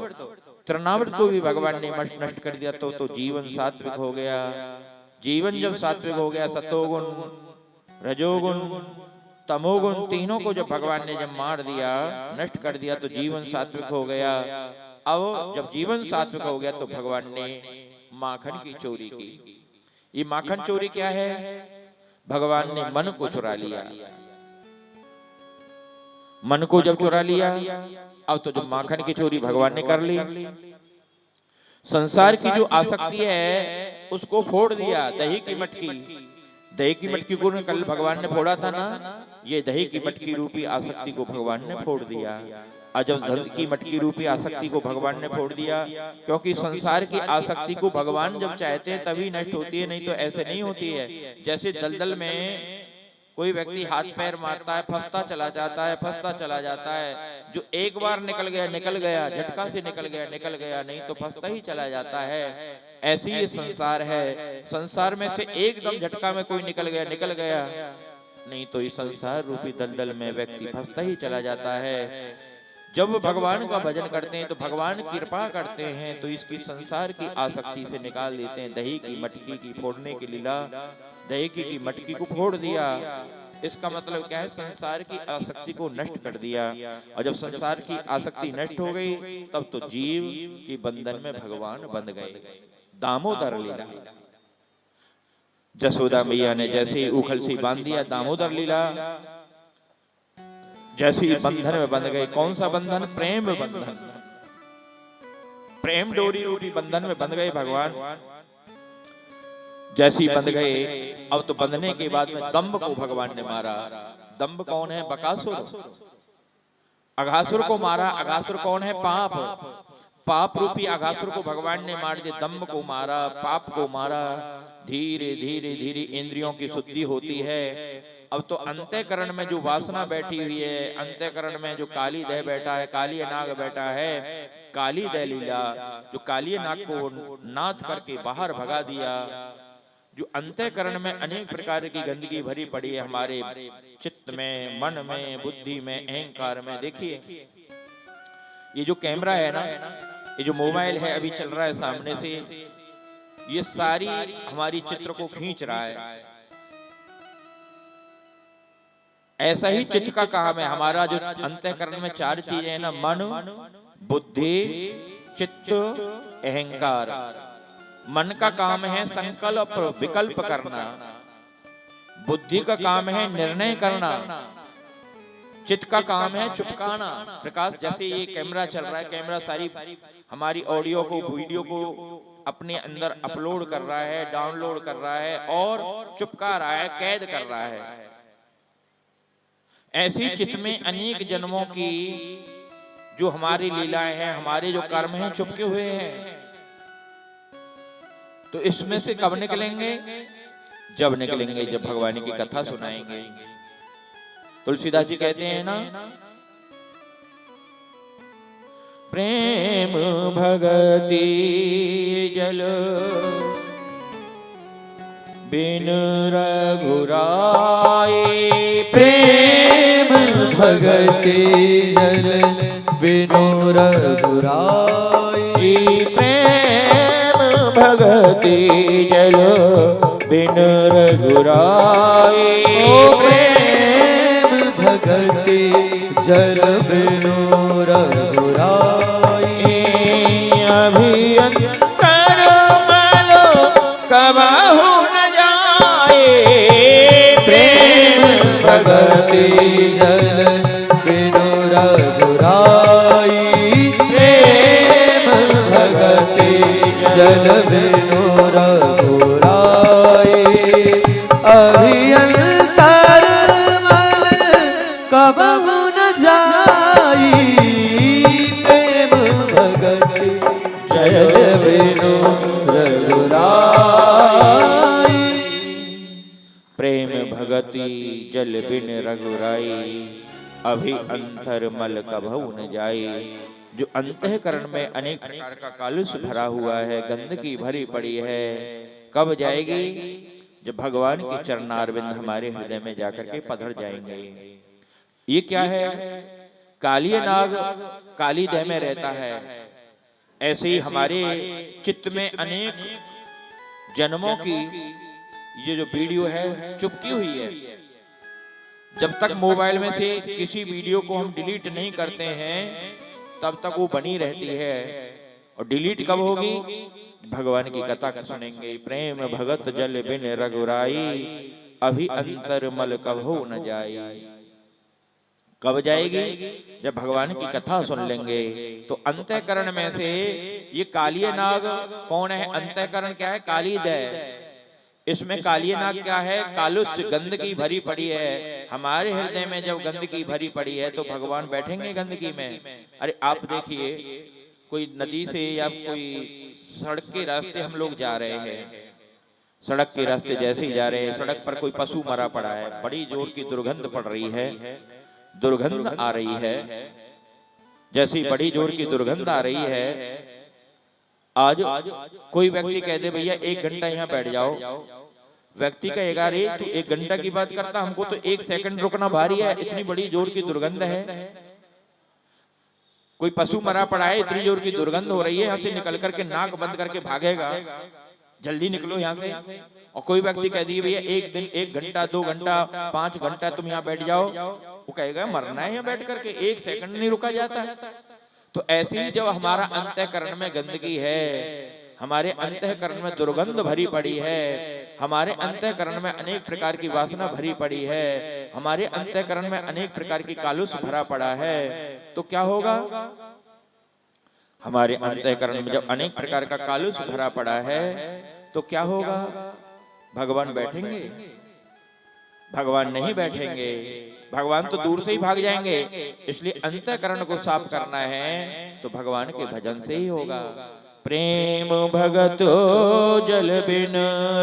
Speaker 3: तृणावर्त को भी भगवान ने नष्ट कर दिया, तो जीवन सात्विक हो गया। जीवन जब सात्विक हो गया, सतोगुण रजोगुण तमोगुण तीनों को जब भगवान ने जब मार दिया, नष्ट कर दिया, तो जीवन सात्विक हो गया। अब जब जीवन सात्विक हो गया तो भगवान ने माखन की चोरी की। ये माखन चोरी क्या है? भगवान ने मन को चुरा लिया। मन को जब चुरा लिया, अब तो जब माखन की चोरी भगवान ने कर ली। संसार की जो आसक्ति है उसको फोड़ दिया। दही की मटकी, दही की मटकी को कल भगवान ने फोड़ा था ना, ये दही की मटकी रूपी आसक्ति को भगवान ने फोड़ दिया। और जब धन की मटकी रूपी आसक्ति को भगवान ने फोड़ दिया, क्योंकि संसार की आसक्ति को भगवान जब चाहते हैं तभी नष्ट होती है, नहीं तो ऐसे नहीं होती है। जैसे दलदल में कोई व्यक्ति हाथ पैर मारता है, फंसता चला जाता है, फंसता चला जाता है। जो एक बार निकल गया, झटका से निकल गया, नहीं तो फंसता ही चला जाता है। ऐसे ही ये संसार है। संसार में से एकदम झटका में कोई निकल गया, नहीं तो इस संसार रूपी दलदल में व्यक्ति फंसता ही चला जाता है। जब भगवान का भजन करते हैं तो भगवान कृपा करते हैं, तो इसकी संसार की आसक्ति से निकाल देते हैं। दही की मटकी की फोड़ने की लीला, दही की मटकी को फोड़ दिया। इसका मतलब क्या है? संसार की आसक्ति को नष्ट कर दिया। और जब संसार की आसक्ति नष्ट हो गई, तब तो जीव की बंधन में भगवान बंध गए। दामोदर लीला, जसोदा मैया ने जैसे उखल से बांध दिया, दामोदर लीला जैसे बंधन में बंध गए। कौन सा बंधन? प्रेम बंधन, प्रेम डोरी रूपी बंधन में बंध गए भगवान। जैसी बंध गए, अब तो बंधने के बाद में दंभ को भगवान ने मारा। दंभ कौन है? बकासुर। अघासुर को मारा। अघासुर कौन है? पाप। पाप रूपी अघासुर को भगवान ने मार दिया। दंभ को मारा, पाप को मारा। धीरे धीरे धीरे इंद्रियों की शुद्धि होती है। अब तो अंतःकरण में जो वासना बैठी हुई है, अंतःकरण में जो काली देह बैठा है, काली नाग बैठा है, काली देह लीला, जो काली नाग को नाथ करके बाहर भगा दिया। जो अंतःकरण में अनेक प्रकार की गंदगी भरी पड़ी है हमारे चित्त में, मन में, बुद्धि में, अहंकार में। देखिए ये जो कैमरा है ना, ये जो मोबाइल है अभी चल रहा है सामने से, ये सारी हमारी चित्र को खींच रहा है। ऐसा ही चित्त का काम है। हमारा जो अंतःकरण में चार चीजें हैं ना, मन, बुद्धि, चित्त, अहंकार। मन का काम है संकल्प विकल्प करना, बुद्धि का काम है निर्णय करना, चित्त का काम है चुपकाना। प्रकाश, जैसे ये कैमरा चल रहा है, कैमरा सारी हमारी ऑडियो को, वीडियो को अपने अंदर अपलोड कर रहा है, डाउनलोड कर रहा है और चुपका रहा है, कैद कर रहा है। ऐसी चित्त में अनेक जन्मों की जो हमारी लीलाएं हैं, हमारे जो कर्म हैं, चुपके हुए हैं। तो इसमें से कब निकलेंगे? जब निकलेंगे जब भगवान की कथा सुनाएंगे। तुलसीदास जी कहते हैं ना, प्रेम भगति जल बिन रघुराई।
Speaker 1: प्रेम भगति जल बिनु रघुराई।
Speaker 3: प्रेम भगति जल बिन रघुराई।
Speaker 1: प्रेम भगति जल बिनु रघुराई।
Speaker 3: अभियंतर मलो कबहु न जाए। प्रेम
Speaker 1: भगति जल बिनु रघुराई। प्रेम भगति जल बिनु रघुराई।
Speaker 3: भगति जल बिन रघुराई, अभी अंतर मल कभऊ न जाई। जो अंतःकरण में अनेक प्रकार का कालुष भरा हुआ है, गंदगी भरी पड़ी है, कब जाएगी? जब भगवान के चरणारविंद हमारे हृदय में जाकर के पधर जाएंगे। ये क्या है? कालीय नाग काली देह में रहता है। ऐसे ही हमारे चित्त में अनेक जन्मों की ये जो वीडियो है चुपकी हुई है। जब तक मोबाइल में से किसी वीडियो को हम डिलीट नहीं करते हैं तब तक वो बनी रहती है। और डिलीट कब होगी? भगवान की कथा सुनेंगे। प्रेम भगत जल बिन रघुराई, अभी अंतर मल कभू न जाई। कब जाएगी? जब भगवान की कथा सुन लेंगे। तो अंतःकरण में से ये कालीय नाग कौन है? अंतःकरण क्या है? काली देह। इसमें कालीय नाग क्या है? कालुष, गंदगी भरी पड़ी है। हमारे हृदय में जब गंदगी भरी पड़ी है तो भगवान बैठेंगे गंदगी में? अरे आप देखिए, कोई नदी से या कोई सड़क के रास्ते हम लोग जा रहे हैं, सड़क के रास्ते जैसे ही जा रहे हैं, सड़क पर कोई पशु मरा पड़ा है, बड़ी जोर की दुर्गंध पड़ रही है, दुर्गंध आ रही है। जैसी बड़ी जोर की दुर्गंध आ रही है, आज कोई व्यक्ति कह दे भैया 1 घंटा यहाँ बैठ जाओ, व्यक्ति कहेगा अरे तू 1 घंटा की बात करता, हमको तो 1 सेकंड रुकना भारी है, इतनी बड़ी जोर की दुर्गंध है। कोई पशु मरा पड़ा है, इतनी जोर की दुर्गंध हो रही है, यहाँ से निकल करके नाक बंद करके भागेगा, जल्दी निकलो यहाँ से। और कोई व्यक्ति कह दिए भैया 1 दिन 1 घंटा 2 घंटा 5 घंटा तुम यहाँ बैठ जाओ, वो कहेगा मरना है यहाँ बैठ करके, 1 सेकंड नहीं रुका जाता। तो ऐसे ही जब हमारा अंतःकरण में गंदगी है, हमारे अंतःकरण में दुर्गंध भरी पड़ी है, हमारे अंतःकरण में अनेक प्रकार की वासना भरी पड़ी है, हमारे अंतःकरण में अनेक प्रकार की कालुष भरा पड़ा है, तो क्या होगा? हमारे अंतःकरण में जब अनेक प्रकार का कालुष भरा पड़ा है तो क्या होगा? भगवान बैठेंगे? भगवान नहीं बैठेंगे, भगवान तो दूर से ही भाग जाएंगे। इसलिए अंतःकरण को साफ करना है तो भगवान के भजन से ही होगा। प्रेम भगतो जल बिन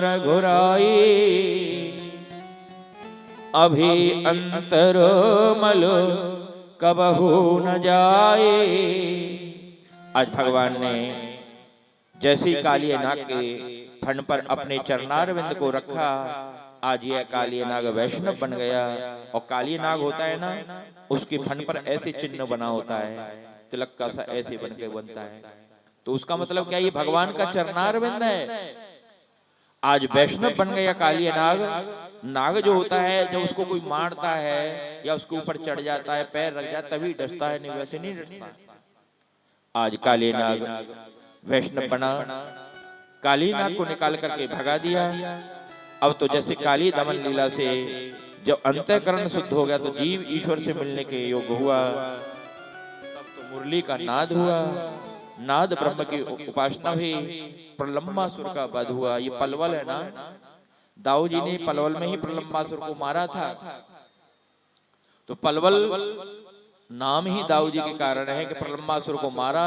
Speaker 3: रघुराई, अभी अंतर मल कबहू न जाए। आज भगवान ने जैसी कालीय नाग के फण पर अपने चरणारविंद को रखा, आज यह कालीय नाग वैष्णव बन गया। और कालीय नाग होता है ना, उसके फण पर ऐसे चिन्ह बना होता है, तिलक का सा ऐसे बन के बनता है। तो उसका मतलब क्या? ये भगवान का चरणारविंद है। आज वैष्णव बन गया कालीय नाग। नाग जो होता है, जब उसको कोई मारता है या उसके ऊपर चढ़ जाता है, पैर रख जाता तभी डसता है, नहीं वैसे नहीं डसता। आज कालीय नाग वैष्णव बना, काली नाग को निकाल करके भगा दिया। अब तो जैसे काली दमन लीला से जब अंतःकरण शुद्ध हो गया तो जीव ईश्वर से मिलने के योग्य हुआ, तब तो मुरली का नाद हुआ, नाद ब्रह्म की उपासना भी, प्रलंबासुर का वध हुआ। ये पलवल है ना, दाऊ जी ने पलवल में ही प्रलंबासुर को मारा था। तो पलवल नाम ही दाऊ जी के कारण है कि प्रलंबासुर को मारा,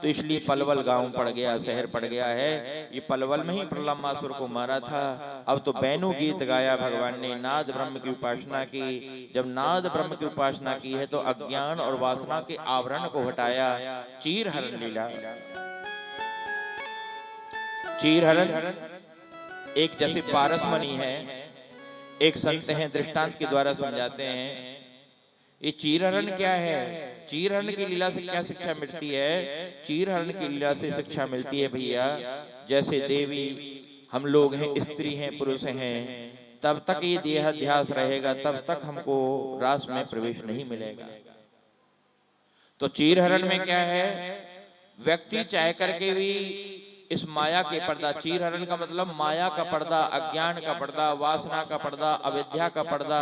Speaker 3: तो इसलिए पलवल गांव पड़ गया, शहर पड़ गया है। ये पलवल में ही प्रलंबासुर को मारा था। अब तो बैनु गीत गाया भगवान ने, नाद ब्रह्म की उपासना की। जब नाद ब्रह्म की उपासना की है तो अज्ञान और वासना के आवरण को हटाया। चीर हरण लीला, चीर हरण एक जैसे पारसमणि है, एक संत हैं दृष्टांत के द्वारा समझाते हैं। ये चीरहरण क्या है? चीरहरण की लीला से क्या शिक्षा मिलती है? चीरहरण की लीला से शिक्षा मिलती है भैया, जैसे देवी हम लोग हैं, स्त्री हैं, पुरुष हैं, तब तक ये देहाध्यास रहेगा, तब तक हमको रास में प्रवेश नहीं मिलेगा। तो चीरहरण में क्या है? व्यक्ति चाह करके भी इस माया के पर्दा, चीरहरण का मतलब माया का पर्दा, अज्ञान का पर्दा, वासना का पर्दा, अविद्या का पर्दा।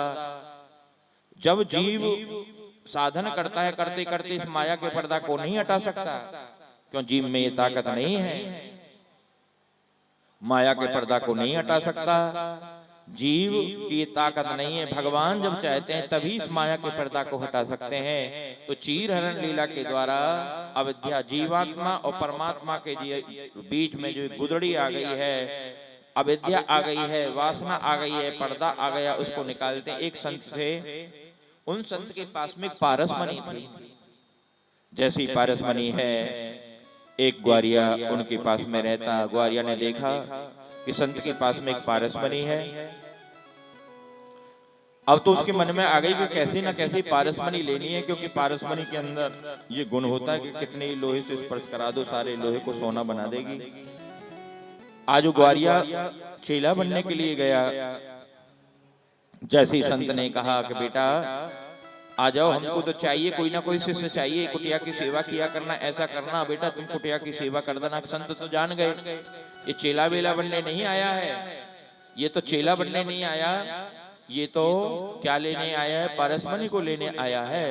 Speaker 3: जब जीव साधन करता है, करते करते इस माया के पर्दा को नहीं हटा सकता, क्यों? जीव में ये ताकत नहीं है, माया के पर्दा को नहीं हटा सकता, जीव की ताकत नहीं है। भगवान जब चाहते हैं तभी इस माया के पर्दा को हटा सकते हैं। तो चीरहरण लीला के द्वारा अविद्या, जीवात्मा और परमात्मा के बीच में जो गुदड़ी आ गई है, अविद्या आ गई है, वासना आ गई है, पर्दा आ गया, उसको निकालते हैं। एक संत थे, उन संत के पास में एक पारसमणि थी। जैसी पारसमणि है, एक ग्वारिया उनके पास में रहता। ग्वारिया ने देखा कि संत के पास में एक पारसमणि है। अब तो उसके मन में आ गई कि कैसी ना कैसी पारसमणि लेनी है, क्योंकि पारसमणि के अंदर ये गुण होता है कि कितने ही लोहे से स्पर्श करा दो, सारे लोहे को सोना बना देगी। आज वो ग्वारिया चेला बनने के लिए गया। जैसे ही संत ने कहा कि बेटा आ जाओ, हमको तो चाहिए, कोई ना कोई शिष्य चाहिए, कुटिया की सेवा किया करना, ऐसा करना बेटा, तुम कुटिया की सेवा कर देना। संत तो जान गए ये चेला बेला बनने नहीं आया है, ये तो चेला बनने नहीं आया, ये तो क्या लेने आया है, पारसमणि को लेने आया है।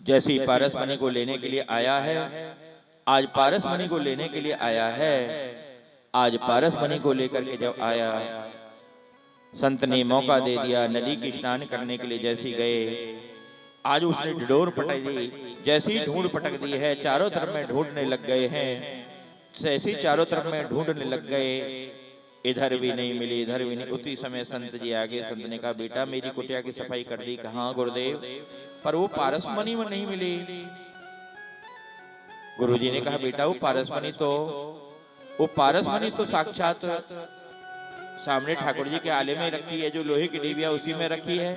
Speaker 3: जैसे ही पारसमणि को लेने के लिए आया है, आज पारसमणि को लेने के लिए आया है, आज पारसमणि को लेकर के जब आया, संत ने मौका दे दिया। नदी की स्नान करने के लिए जैसे ही गए, आज उसने ढिढोर पटक दी। जैसे ही ढूंढ पटक दी है, चारों तरफ में ढूंढने लग गए हैं। जैसे ही चारों तरफ में ढूंढने लग गए, इधर भी नहीं मिली, इधर भी नहीं। उसी समय संत जी आगे। संत ने कहा बेटा मेरी कुटिया की सफाई कर दी। कहा गुरुदेव, पर वो पारसमणि में नहीं मिली। गुरुजी ने कहा बेटा वो पारसमणि तो साक्षात सामने ठाकुर जी के आले में रखी है, जो लोहे की डिबिया उसी में रखी है।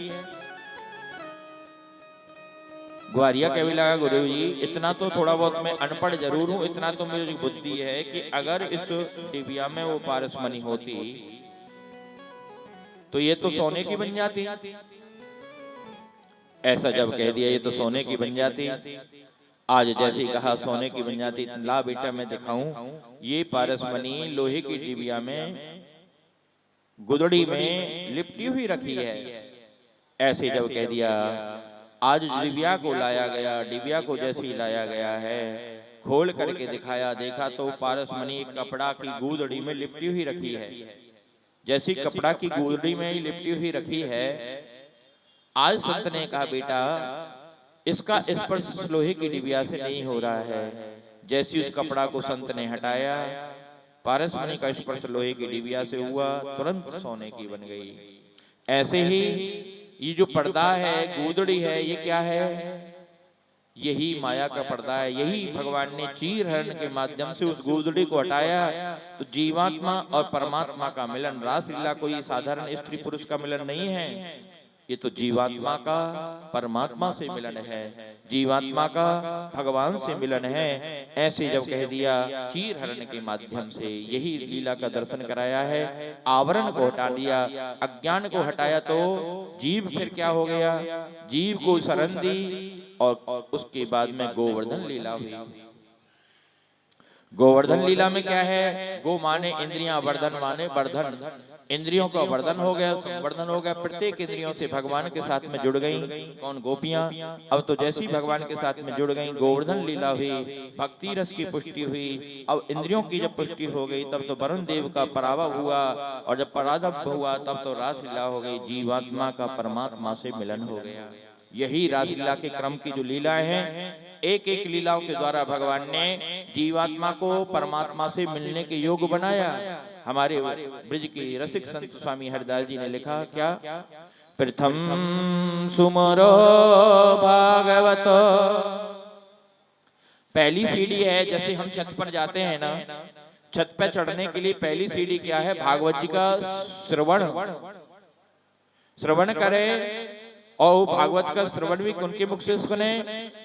Speaker 3: ग्वारिया कहने लगा गुरुजी इतना तो थोड़ा बहुत मैं अनपढ़ जरूर हूं, इतना तो मेरी बुद्धि है कि अगर इस डिबिया में वो पारसमणि होती तो ये तो सोने की बन जाती। ऐसा जब कह दिया ये तो सोने की बन जाती। आज जैसे ही कहा सोने की बन जाती, ला बेटा मैं दिखाऊं, ये पारसमणि लोहे की डिबिया में गुदड़ी में लिपटी हुई रखी है। ऐसे जब कह दिया, आज डिबिया को लाया गया। डिबिया को जैसे ही लाया गया है, खोल करके दिखाया, देखा तो पारसमणि कपड़ा की गुदड़ी में लिपटी हुई रखी है। जैसी कपड़ा की गुदड़ी में ही लिपटी हुई रखी है। आज संत ने कहा बेटा इसका स्पर्श लोहे की डिबिया से नहीं हो रहा है। जैसी उस कपड़ा को संत ने हटाया, पारसमणि का स्पर्श लोहे की डिबिया से हुआ, तुरंत सोने की बन गई। ऐसे ही ये जो पर्दा है, गुदड़ी है, ये क्या है? यही माया का पर्दा है। यही भगवान ने चीर हरण के माध्यम से उस गुदड़ी को हटाया तो जीवात्मा और परमात्मा का मिलन, रासलीला कोई साधारण स्त्री पुरुष का मिलन नहीं है, ये तो जीवात्मा का परमात्मा से मिलन है, जीवात्मा का भगवान से मिलन है। ऐसे जब कह दिया, चीर हरण के माध्यम से यही लीला का दर्शन कराया है। आवरण को हटा दिया, अज्ञान को हटाया तो जीव फिर क्या हो गया? जीव को शरण दी और उसके बाद में गोवर्धन लीला हुई। गोवर्धन लीला में क्या है? गो माने इंद्रियां, वर्धन माने वर्धन। इंद्रियों का वर्धन हो गया, संवर्धन हो गया। प्रत्येक इंद्रियों से भगवान के साथ में जुड़ गई। कौन? गोपियां। अब तो जैसी भगवान के साथ में जुड़ गई, गोवर्धन लीला हुई, भक्ति रस की पुष्टि हुई। अब इंद्रियों की जब पुष्टि हो गई तब तो वरुण देव का पराभव हुआ, और जब पराभव हुआ तब तो रासलीला हो गई, जीवात्मा का परमात्मा से मिलन हो गया। यही रासलीला के क्रम की जो लीलाएं हैं, एक एक लीलाओं के द्वारा भगवान ने जीवात्मा को परमात्मा से मिलने के योग बनाया। हमारे ब्रज के रसिक संत स्वामी हरिदास जी ने लिखा क्या? प्रथम सुमरो भागवत। पहली सीढ़ी है, जैसे हम छत पर जाते हैं ना, छत पर चढ़ने के लिए पहली सीढ़ी क्या है? भागवत जी का श्रवण करें, और भागवत का श्रवण भी उनके मुख से सुने,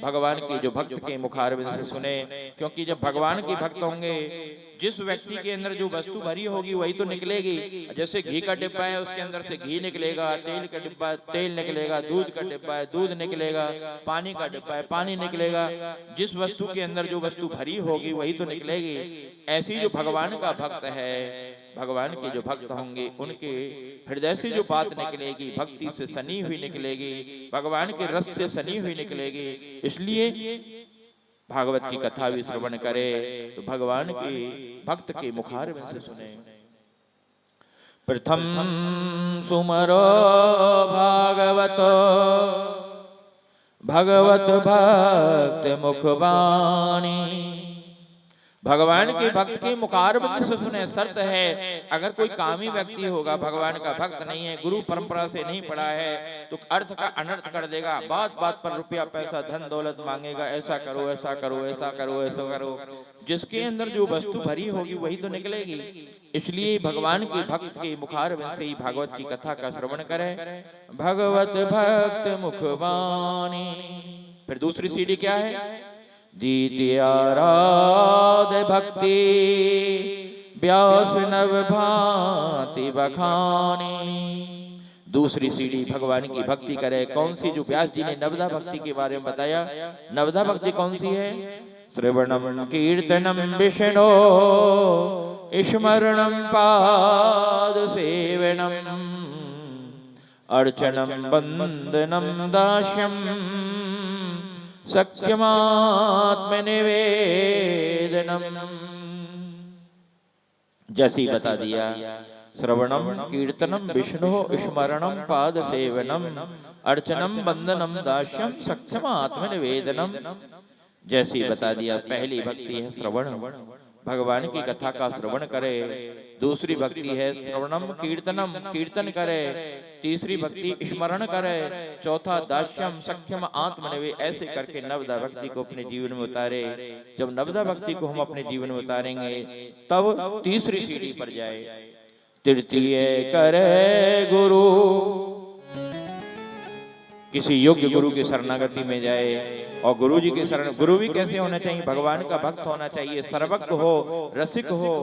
Speaker 3: भगवान के जो भक्त के मुखारविंद से सुने। क्योंकि जब भगवान के भक्त होंगे, जिस व्यक्ति के अंदर जो वस्तु भरी होगी वही तो निकलेगी। जैसे घी का डिब्बा है, उसके अंदर से घी निकलेगा, तेल का डिब्बा तेल निकलेगा, दूध का डिब्बा है दूध निकलेगा, पानी का डिब्बा है पानी निकलेगा। जिस वस्तु के अंदर जो वस्तु भरी होगी वही तो निकलेगी। ऐसी जो भगवान का भक्त है, भगवान के जो भक्त होंगे, उनके हृदय से जो बात निकलेगी भक्ति से सनी हुई निकलेगी, भगवान के रस से सनी हुई निकलेगी। इसलिए भागवत की कथा भी श्रवण करे तो भगवान के भक्त के मुखारविंद से सुने। प्रथम सुमरो भागवत, भगवत भक्त मुखवाणी। भगवान के भक्त के मुखारबिंद से सुने। शर्त है अगर कोई कामी व्यक्ति होगा, भगवान का भक्त नहीं है, गुरु परंपरा से नहीं पढ़ा है, तो अर्थ का अनर्थ कर देगा, बात बात पर रुपया पैसा धन दौलत मांगेगा, ऐसा करो ऐसा करो ऐसा करो ऐसा करो। जिसके अंदर जो वस्तु भरी होगी वही तो निकलेगी। इसलिए भगवान के भक्त के मुखारबिंद से ही भागवत की कथा का श्रवण करें। भगवत भक्त मुखबानी। फिर दूसरी सीढ़ी क्या है? द्वितीय आराध भक्ति व्यास नव भांति बखानी। दूसरी सीढ़ी भगवान की भक्ति करे। कौन सी? जो व्यास जी ने नवदा भक्ति के बारे में बताया। नवदा भक्ति कौन सी है? श्रवणम कीर्तनम विष्णो स्मरणम पाद सेवनम अर्चनम वंदनम दास्यम सख्यमात्म निवेदनम। जैसे ही बता दिया, श्रवणम कीर्तनम विष्णु स्मरणम पाद सेवनम अर्चनम वंदनम दास्यम सख्यमात्म निवेदनम। जैसे ही बता दिया, पहली भक्ति है श्रवण, भगवान की कथा का श्रवण करे। दूसरी भक्ति है श्रवणम कीर्तनम, कीर्तन करे। तीसरी भक्ति स्मरण करे। चौथा दास्यम सख्यम आत्मनिवे। ऐसे करके नवदा भक्ति को अपने जीवन में उतारे। जब नवदा भक्ति को हम अपने जीवन में उतारेंगे तब तीसरी सीढ़ी पर जाए। तृतीय करे गुरु। किसी योग्य गुरु की शरणागति में जाए। और गुरु जी के शरण, गुरु भी कैसे होना चाहिए? भगवान का भक्त होना चाहिए, सर्वज्ञ हो, रसिक हो।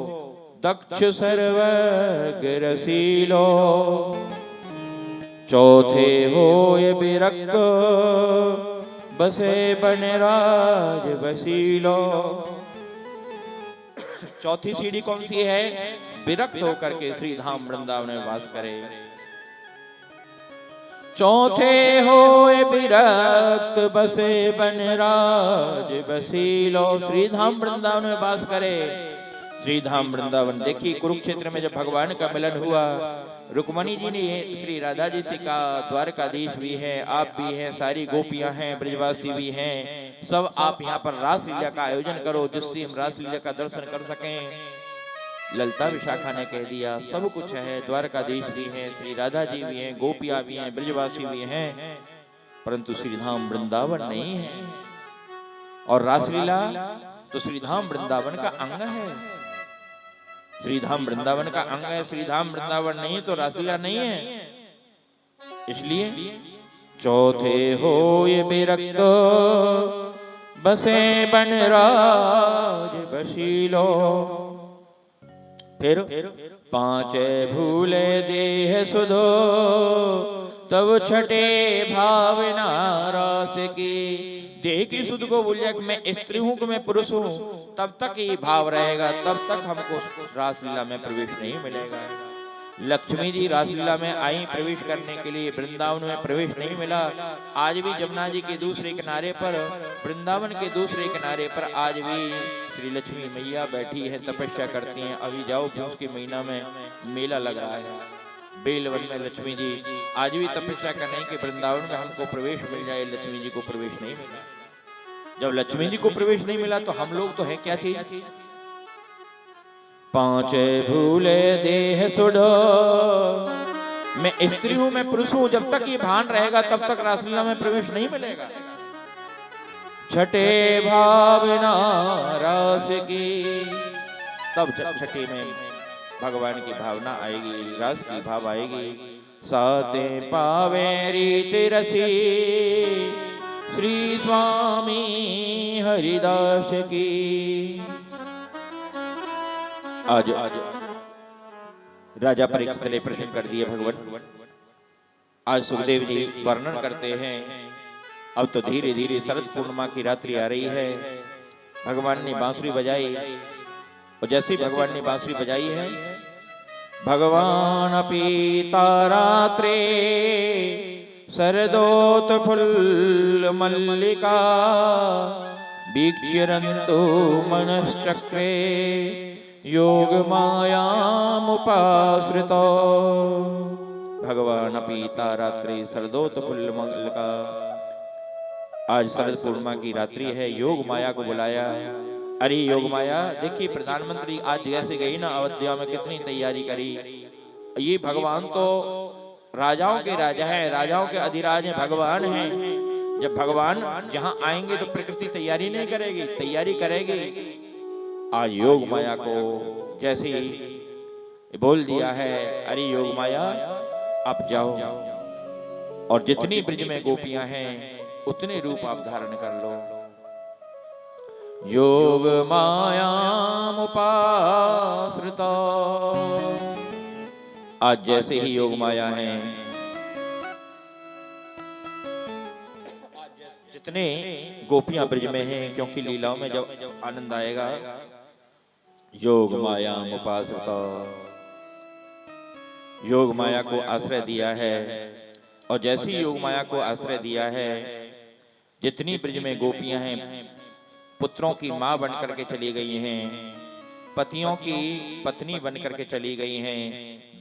Speaker 3: दक्ष सर्वज्ञ रसीलो, चौथे हो ये विरक्त बसे बनराज बसीलो। चौथी सीढ़ी कौन सी है? विरक्त होकर के श्री धाम वृंदावन में वास करे। चौथे होए विरक्त बसे बनराज बसीलो। श्री धाम वृंदावन में वास करे। श्री धाम वृंदावन देखिए, कुरुक्षेत्र में जब भगवान का मिलन हुआ, रुक्मणी जी ने श्री राधा जी से कहा, द्वारकाधीश भी है, आप भी हैं, सारी गोपियां हैं, ब्रजवासी भी हैं, सब आप यहाँ पर रासलीला का आयोजन करो जिससे हम रासलीला का दर्शन कर सकें। ललता विशाखा ने कह दिया, सब कुछ है, द्वारकाधीश भी हैं, श्री राधा जी भी हैं, गोपियां भी हैं, ब्रजवासी भी हैं, परंतु श्रीधाम वृंदावन नहीं है। और रासलीला तो श्रीधाम वृंदावन का अंग है। श्रीधाम वृंदावन का अंग है, श्रीधाम वृंदावन नहीं तो रासलीला नहीं है। इसलिए चौथे हो ये विरक्त बसे बनराज बसीलो। फिर पांचे भूले देह सुधो तब छठे भावना रास की। देह की सुध को भूल जाए कि मैं स्त्री हूं कि मैं पुरुष हूं, तब तक ये भाव रहेगा, तब तक हमको रासलीला में प्रवेश नहीं मिलेगा। लक्ष्मी जी रासलीला में आई प्रवेश करने के लिए, वृंदावन में प्रवेश नहीं मिला। आज भी जमुना जी के दूसरे किनारे पर, वृंदावन के दूसरे किनारे पर आज भी श्री लक्ष्मी मैया बैठी है, तपस्या करती हैं। अभी जाओ पूस के महीना में मेला लग रहा है बेलवन में, लक्ष्मी जी आज भी तपस्या कर रही कि वृंदावन में हमको प्रवेश मिल जाए। लक्ष्मी जी को प्रवेश नहीं मिला। जब लक्ष्मी जी को प्रवेश नहीं मिला तो हम लोग तो है क्या चीज? पांचे भूले देह सुडो, मैं स्त्री हूं मैं पुरुष हूं, जब तक ये भान रहेगा तब तक रासलीला में प्रवेश नहीं मिलेगा। छठे भावना रास की, तब छठे में भगवान की भावना आएगी, रास की भाव आएगी। साते पावे रीति रसी श्री स्वामी हरिदास की। आज राजा परीक्षित ने प्रश्न कर दिए भगवान। आज सुखदेव जी वर्णन करते हैं, अब तो धीरे धीरे शरद पूर्णिमा की रात्रि आ रही है। भगवान ने बांसुरी बजाई और जैसे ही भगवान ने बांसुरी बजाई है, भगवान अपि तारात्रे शरदोत फुल्ल मल्लिका वीक्ष्यरन्तु मनश्चक्रे योग मायामुपाश्रितो। भगवान अपि तारात्रि शरदोत फुल्ल मल्लिका। आज शरद पूर्णिमा की रात्रि है, योग माया को बुलाया अरे योग माया, देखिए प्रधानमंत्री आज जैसे गई ना अयोध्या में, कितनी तैयारी करी। ये भगवान तो राजाओं के राजा हैं, राजाओं के अधिराज हैं, भगवान हैं। जब भगवान जहां आएंगे तो प्रकृति तैयारी नहीं करेगी, तैयारी करेगी। आज योग माया को जैसे ही बोल दिया है, अरे योग माया आप जाओ और जितनी ब्रिज में गोपियां हैं उतने रूप आप धारण कर लो। योग मायाम उपाश्रिता, आज जैसे ही योग माया है, जितने गोपियां ब्रिज में हैं, क्योंकि लीलाओं में जब आनंद आएगा, योग मायाम उपाश्रिता, योग माया को आश्रय दिया है। और जैसी योग माया को आश्रय दिया है, जितनी ब्रिज में गोपियां हैं, पुत्रों की मां बन करके चली गई हैं, पतियों की पत्नी बन करके चली गई हैं।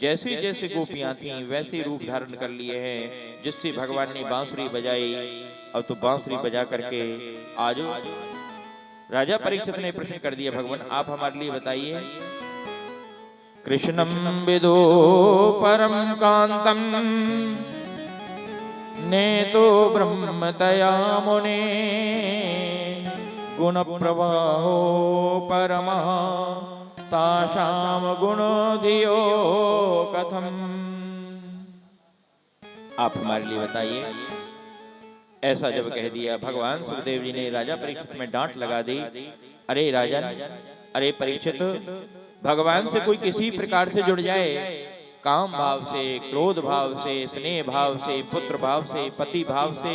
Speaker 3: जैसे जैसे गोपियां थीं वैसे रूप धारण कर लिए हैं, जिससे भगवान ने बांसुरी बजाई। अब तो बांसुरी बजा करके आज राजा परीक्षित ने प्रश्न कर दिया, भगवान आप हमारे लिए बताइए। कृष्णम विदो परम कांतम नेतो ब्रह्मतया मुने गुण प्रवाहो परमः तासाम गुणोधियो कथम। आप हमारे लिए बताइए। ऐसा जब कह दिया, भगवान सुखदेव जी ने राजा परीक्षित में डांट लगा दी। अरे राजन, अरे परीक्षित, भगवान से कोई किसी प्रकार से जुड़ जाए, काम भाव से, क्रोध भाव से, स्नेह भाव से, पुत्र भाव से, पति भाव से,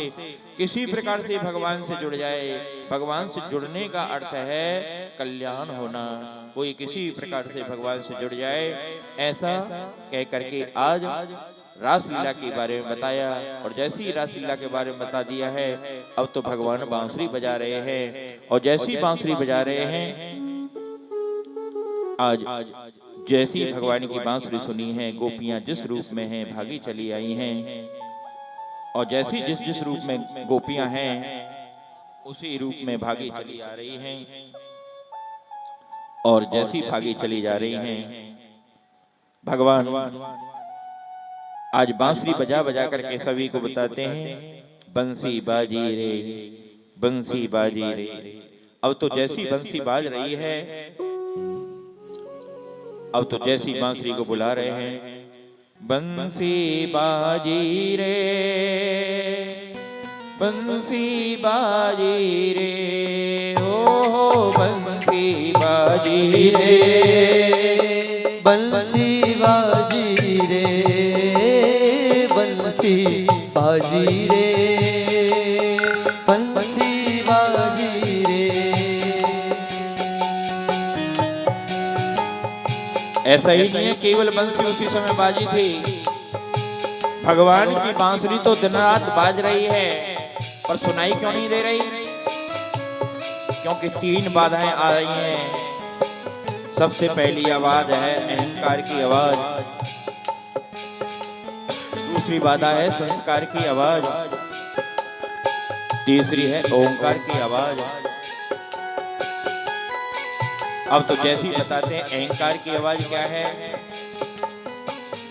Speaker 3: किसी प्रकार से भगवान से जुड़ जाए। भगवान से जुड़ने का अर्थ है कल्याण होना। कोई किसी प्रकार से भगवान से जुड़ जाए, ऐसा कह करके आज रासलीला के बारे में बताया। और जैसी रासलीला के बारे में बता दिया है, अब तो भगवान बांसुरी बजा रहे हैं। और जैसी बांसुरी बजा रहे हैं, आज जैसी भगवान की बांसुरी सुनी है, गोपियां जिस रूप में हैं भागी चली आई हैं। और जैसी जिस जिस रूप में गोपियां हैं उसी रूप में भागी चली आ रही हैं। और जैसी भागी चली जा रही हैं, भगवान आज बांसुरी बजा बजा करके सभी को बताते हैं, बंसी बाजी रे, बंसी बाजी रे। अब तो जैसी बंसी बाज रही है, अब तो जैसी बांसुरी को बुला रहे हैं, बंसी बाजी रे, बंसी बाजी रे, ओ बंसी बाजी रे,
Speaker 1: बंसी बाजी रे, बंसी बाजी रे, बंसी बाजी रे।
Speaker 3: ऐसा ही नहीं है केवल बंसी उसी समय बाजी थी, भगवान की बांसुरी तो दिन रात बाज रही है, पर सुनाई क्यों नहीं दे रही? क्योंकि तीन बाधाएं आ रही हैं। सबसे पहली आवाज है अहंकार की आवाज, दूसरी बाधा है संस्कार की आवाज, तीसरी है ओंकार की आवाज। अब तो जैसी बताते हैं अहंकार की आवाज क्या है।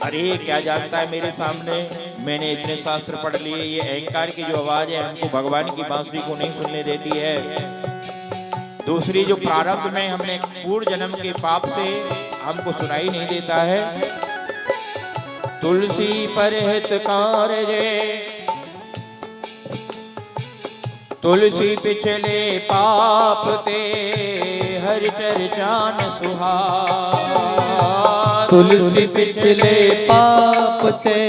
Speaker 3: अरे क्या जानता है मेरे सामने, मैंने इतने शास्त्र पढ़ लिए, ये अहंकार की जो आवाज है हमको भगवान की बांसुरी को नहीं सुनने देती है। दूसरी जो प्रारब्ध में हमने पूर्व जन्म के पाप से हमको सुनाई नहीं देता है। तुलसी पर हितकार जे, तुलसी पिछले पाप ते हरि चर्चान सुहाग।
Speaker 1: तुलसी पिछले पाप ते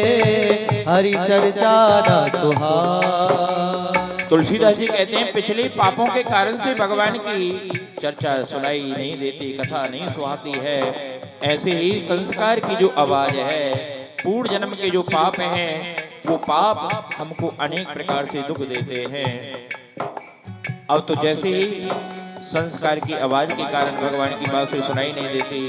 Speaker 1: हरि चर्चा न सुहाग।
Speaker 3: तुलसीदास जी कहते हैं पिछले पापों के कारण से भगवान की चर्चा सुनाई नहीं देती, कथा नहीं सुहाती है। ऐसे ही संस्कार की जो आवाज है, पूर्व जन्म के जो पाप हैं, वो पाप हमको अनेक प्रकार से दुख देते हैं। अब तो जैसे ही संस्कार की आवाज के कारण भगवान की बात सुनाई नहीं देती,